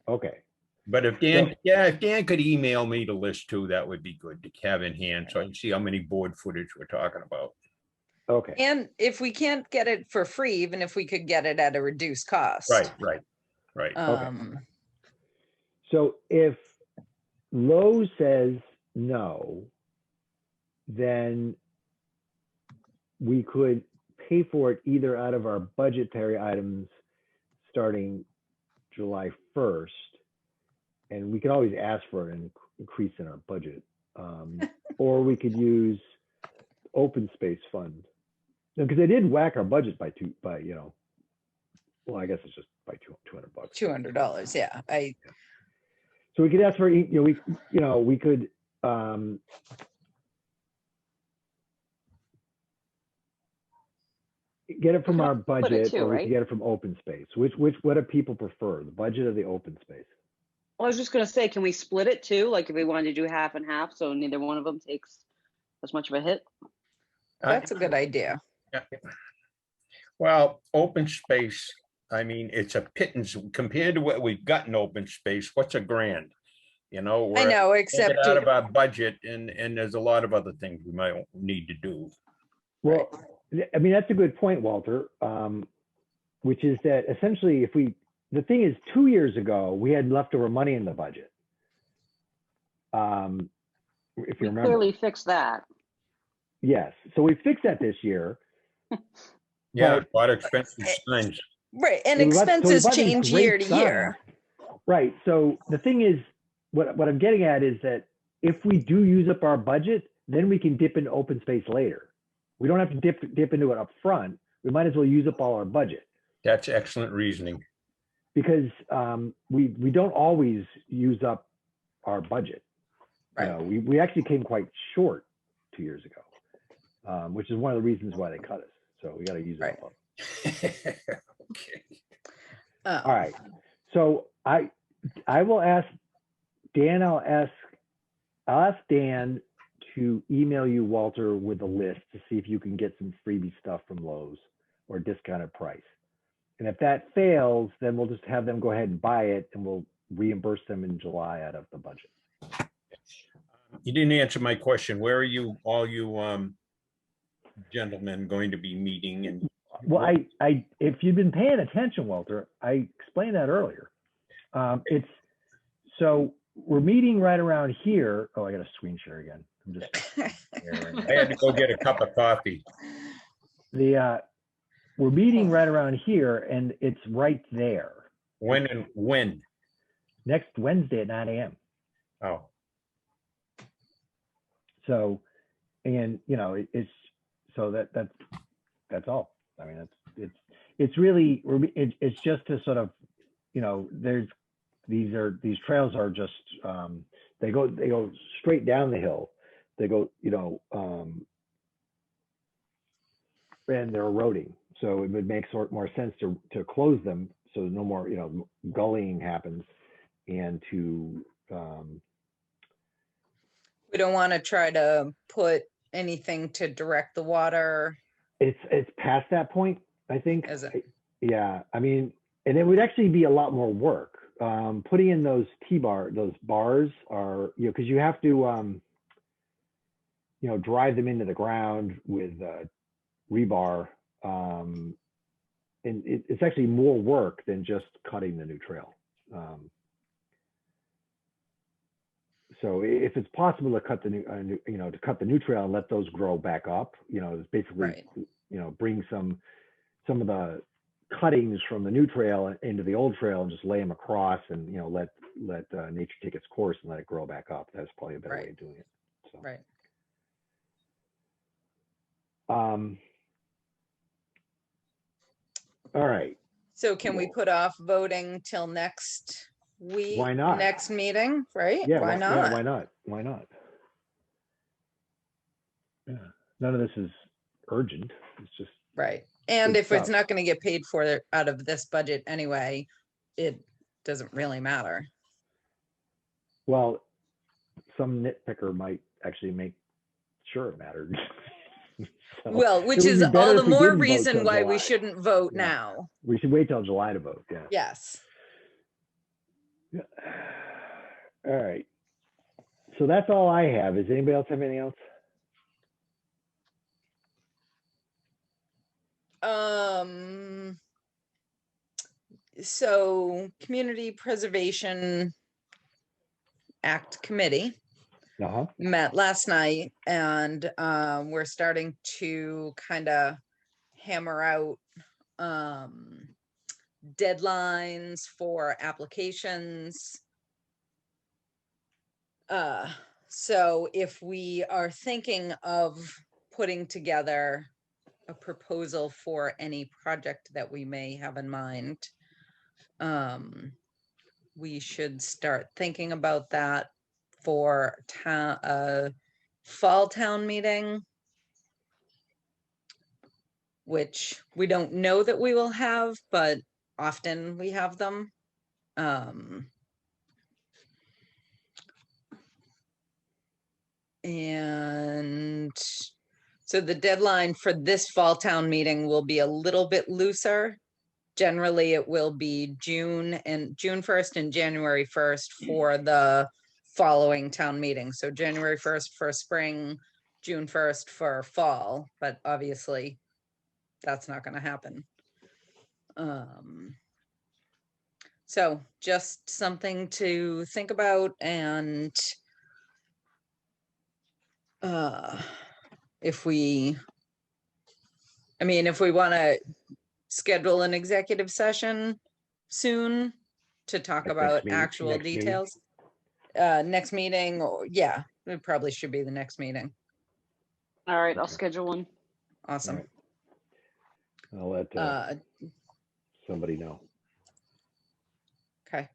Okay. But if Dan could email me the list too, that would be good to have in hand so I can see how many board footage we're talking about. Okay. And if we can't get it for free, even if we could get it at a reduced cost. Right. Okay. So if Lowe's says no, then we could pay for it either out of our budgetary items starting July 1st, and we could always ask for an increase in our budget, or we could use open space fund, because they did whack our budget by well, I guess it's just by $200. $200, yeah. So we could ask for, we could get it from our budget, too, or we right? could get it from open space. What do people prefer, the budget or the open space? I was just gonna say, can we split it too? Like if we wanted to do half and half, so neither one of them takes as much of a hit? That's a good idea. Well, open space, it's a pittance compared to what we've got in open space. What's $1,000? I know, except Take it out of our budget, and there's a lot of other things we might need to do. Well, that's a good point, Walter, which is that essentially the thing is 2 years ago, we had leftover money in the budget. If you remember. Clearly fixed that. Yes, so we fixed that this year. Yeah, a lot of expensive signs. Right, and expenses change year to year. Right, so the thing is, what I'm getting at is that if we do use up our budget, then we can dip into open space later. We don't have to dip into it up front. We might as well use up all our budget. That's excellent reasoning. Because we don't always use up our budget. Right. We actually came quite short 2 years ago, which is one of the reasons why they cut us. So we got to use it all up. Okay. All right. So I will ask Dan. I'll ask Dan to email you, Walter, with a list to see if you can get some freebie stuff from Lowe's or discounted price. And if that fails, then we'll just have them go ahead and buy it, and we'll reimburse them in July out of the budget. You didn't answer my question. Where are all you gentlemen going to be meeting? And well, if you've been paying attention, Walter, I explained that earlier. It's So we're meeting right around here. Oh, I got a screen share again. I'm just I had to go get a cup of coffee. we're meeting right around here, and it's right there. When? Next Wednesday at 9 a.m. Oh, So, and you know, it's so that's all. I mean, it's really it's just to sort of, you know, these trails are just they go straight down the hill. They go, you know, and they're eroding. So it would make more sense to close them so no more, you know, gullying happens, and to We don't want to try to put anything to direct the water. it's past that point, I think. Is it? Yeah, I mean, and it would actually be a lot more work. Putting in those those bars are, you know, because you have to, you know, drive them into the ground with rebar. And it's actually more work than just cutting the new trail. So if it's possible to cut the new, you know, to cut the new trail and let those grow back up, you know, it's basically, Right. you know, bring some of the cuttings from the new trail into the old trail and just lay them across, and, you know, let nature take its course and let it grow back up. That's probably a better way Right. of doing it. So. Right. All right. So can we put off voting till next week? Why not? Next meeting, right? Yeah. Why not? Yeah, why not? Why not? Yeah. None of this is urgent. It's just Right. And good if it's stuff. not going to get paid for out of this budget anyway, it doesn't really matter. Well, some nitpicker might actually make sure it mattered. So Well, it which would is be all better the if we more didn't vote reason till why we July. shouldn't vote Yeah. now. We should wait till July to vote. Yeah. Yes. Yeah. All right. So that's all I have. Does anybody else have anything else? So Community Preservation Act Committee Uh-huh. met last night, and we're starting to kind of hammer out deadlines for applications. So if we are thinking of putting together a proposal for any project that we may have in mind, we should start thinking about that for fall town meeting, which we don't know that we will have, but often we have them. And so the deadline for this fall town meeting will be a little bit looser. Generally, it will be June 1st and January 1st for the following town meeting. So January 1st for spring, June 1st for fall, but obviously that's not going to happen. So just something to think about, and if we want to schedule an executive session soon to talk Like about next actual meeting? details. Next meeting, or yeah, it probably should be the next meeting. All right, I'll Okay. schedule one. Awesome. All right. I'll let somebody know. Okay.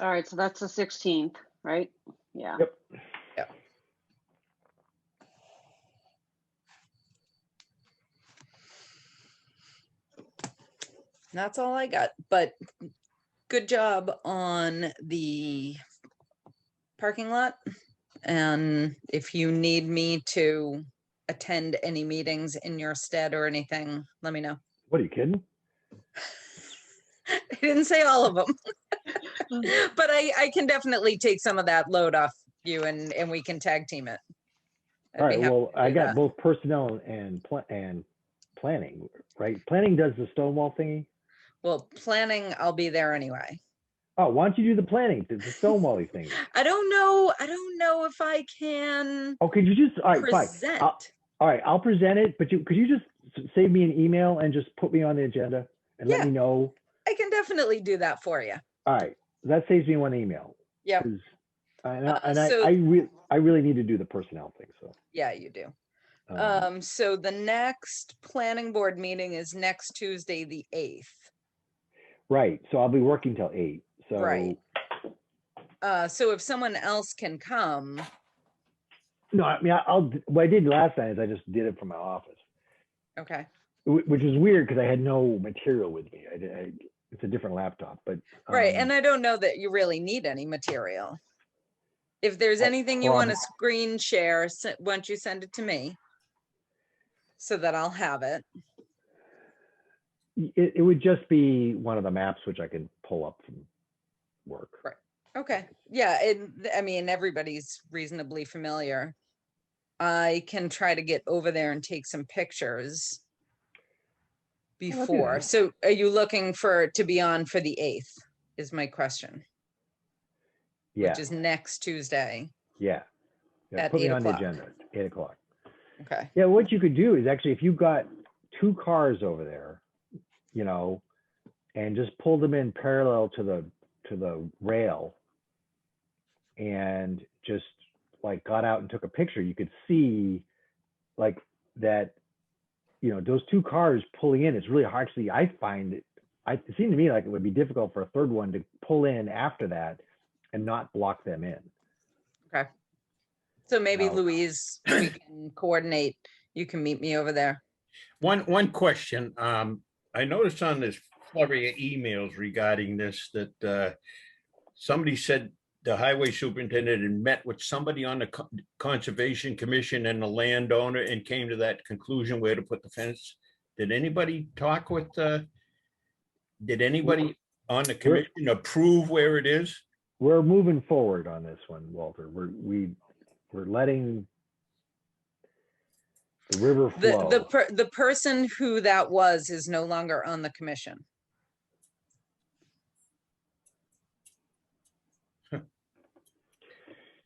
All right, so that's the 16th, right? Yeah. Yep. Yep. That's all I got, but good job on the parking lot. And if you need me to attend any meetings in your stead or anything, let me know. What, are you kidding? I didn't say all of them, but I can definitely take some of that load off you, and we can tag team it. I'd All be right. happy Well, to I do got that. both personnel and planning, right? Planning does the Stonewall thingy. Well, planning, I'll be there anyway. Oh, why don't you do the planning to film all these things? I don't know if I can Oh, could you just, all right, fine. present. All right, I'll present it, but could you just save me an email and just put me on the agenda and let Yeah. me know? I can definitely do that for you. All right, that saves me one email. Yep. 'Cause- And, So- I really need to do the personnel thing, so. Yeah, you do. um, So the next planning board meeting is next Tuesday, the 8th. Right, so I'll be working till 8, so. Right. So if someone else can come, No, I mean, what I did last night is I just did it from my office, okay. which is weird because I had no material with me. It's a different laptop, but. Right, and I don't know that you really need any material. If there's anything you want to screen share, why don't you send it to me? So that I'll have it. It would just be one of the maps which I could pull up from work. Right. Okay, yeah, I mean, everybody's reasonably familiar. I can try to get over there and take some pictures before. that. So are you looking for to be on for the 8th is my question, Yeah, which is next Tuesday. yeah. at Put me 8 on the o'clock. agenda, 8 o'clock. Okay, Yeah, what you could do is actually, if you've got 2 cars over there, and just pull them in parallel to the rail and just like got out and took a picture, you could see like that, those 2 cars pulling in, it's really hard. Actually, I find it seemed to me like it would be difficult for a third one to pull in after that and not block them in. okay. So maybe No. Louise, we can coordinate. You can meet me over there. One question. I noticed on this flurry of emails regarding this that somebody said the highway superintendent had met with somebody on the Conservation Commission and the landowner and came to that conclusion where to put the fence. Did anybody talk with, did anybody on the commission approve where it is? We're moving forward on this one, Walter. We're letting the river flow. The person who that was is no longer on the commission.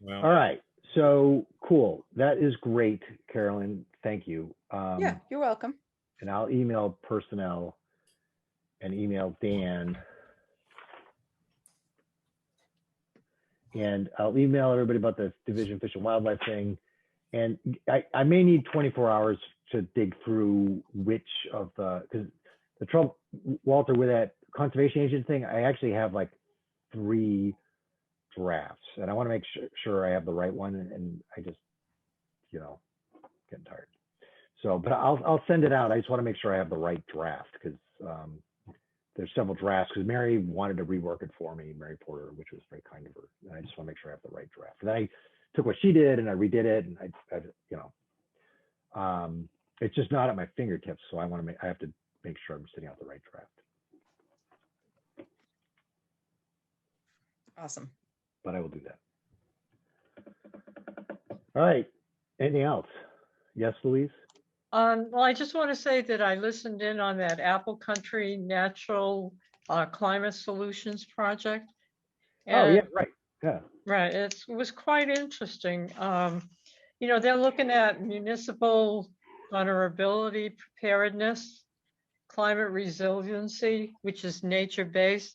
Well, All right, so cool. That is great, Carolyn. Thank you. Yeah, you're welcome. And I'll email personnel and email Dan. And I'll email everybody about the Division Fish and Wildlife thing. And I may need 24 hours to dig through which of because the trouble, Walter, with that conservation agent thing, I actually have like 3 drafts and I want to make sure I have the right one. And I just, getting tired. So, but I'll send it out. I just want to make sure I have the right draft because there's several drafts because Mary wanted to rework it for me, Mary Porter, which was very kind of her. And I just want to make sure I have the right draft. And then I took what she did and I redid it, and it's just not at my fingertips. So I have to make sure I'm sending out the right draft. Awesome. But I will do that. All right. Anything else? Yes, Louise? Well, I just want to say that I listened in on that Apple Country Natural Climate Solutions project. Oh, yeah, right. Yeah. Right, it was quite interesting. They're looking at municipal vulnerability preparedness, climate resiliency, which is nature-based.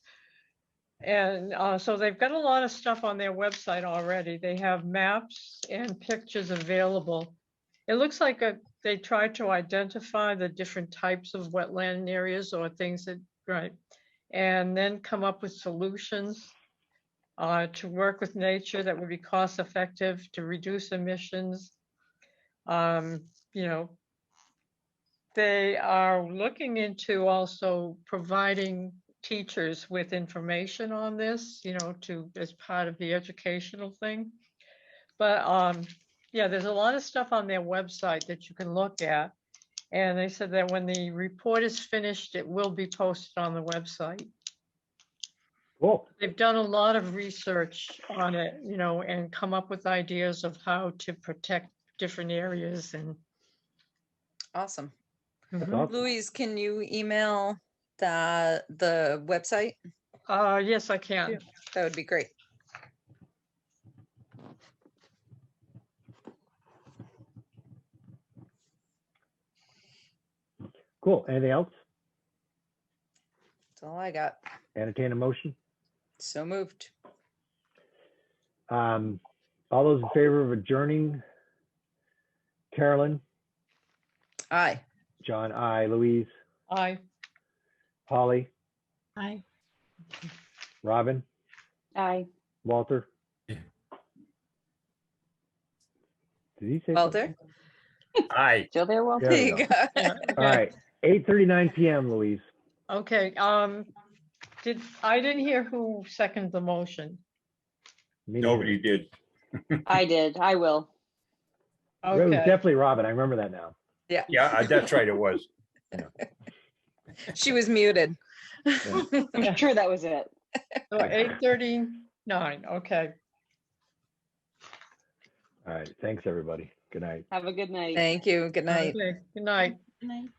And so they've got a lot of stuff on their website already. They have maps and pictures available. It looks like they tried to identify the different types of wetland areas or things that, right, and then come up with solutions to work with nature that would be cost effective to reduce emissions. They are looking into also providing teachers with information on this, as part of the educational thing. But yeah, there's a lot of stuff on their website that you can look at. And they said that when the report is finished, it will be posted on the website. Cool. They've done a lot of research on it, and come up with ideas of how to protect different areas. And Awesome. That's awesome. Louise, can you email the website? Yes, I can. That would be great. Cool. Anything else? That's all I got. Entertain a motion. So moved. All those in favor of adjourning? Carolyn, Aye. John, I, Louise, Aye. Polly, Aye. Robin, Aye. Walter. Yeah. Did he say Walter? something? Aye. Still there, Walter? There There we you go. go. Yeah, All okay. right, 8:39 p.m., Louise. Okay, I didn't hear who seconded the motion. Me neither. Nobody did. I did. I will. It was Okay, definitely Robin. I remember that now. Yeah, that's right, it was. She was muted. I'm sure that was it. so 8:39, okay. All right, thanks everybody. Good night. Have a good night. Thank you. Good night. Okay, good night. Good night.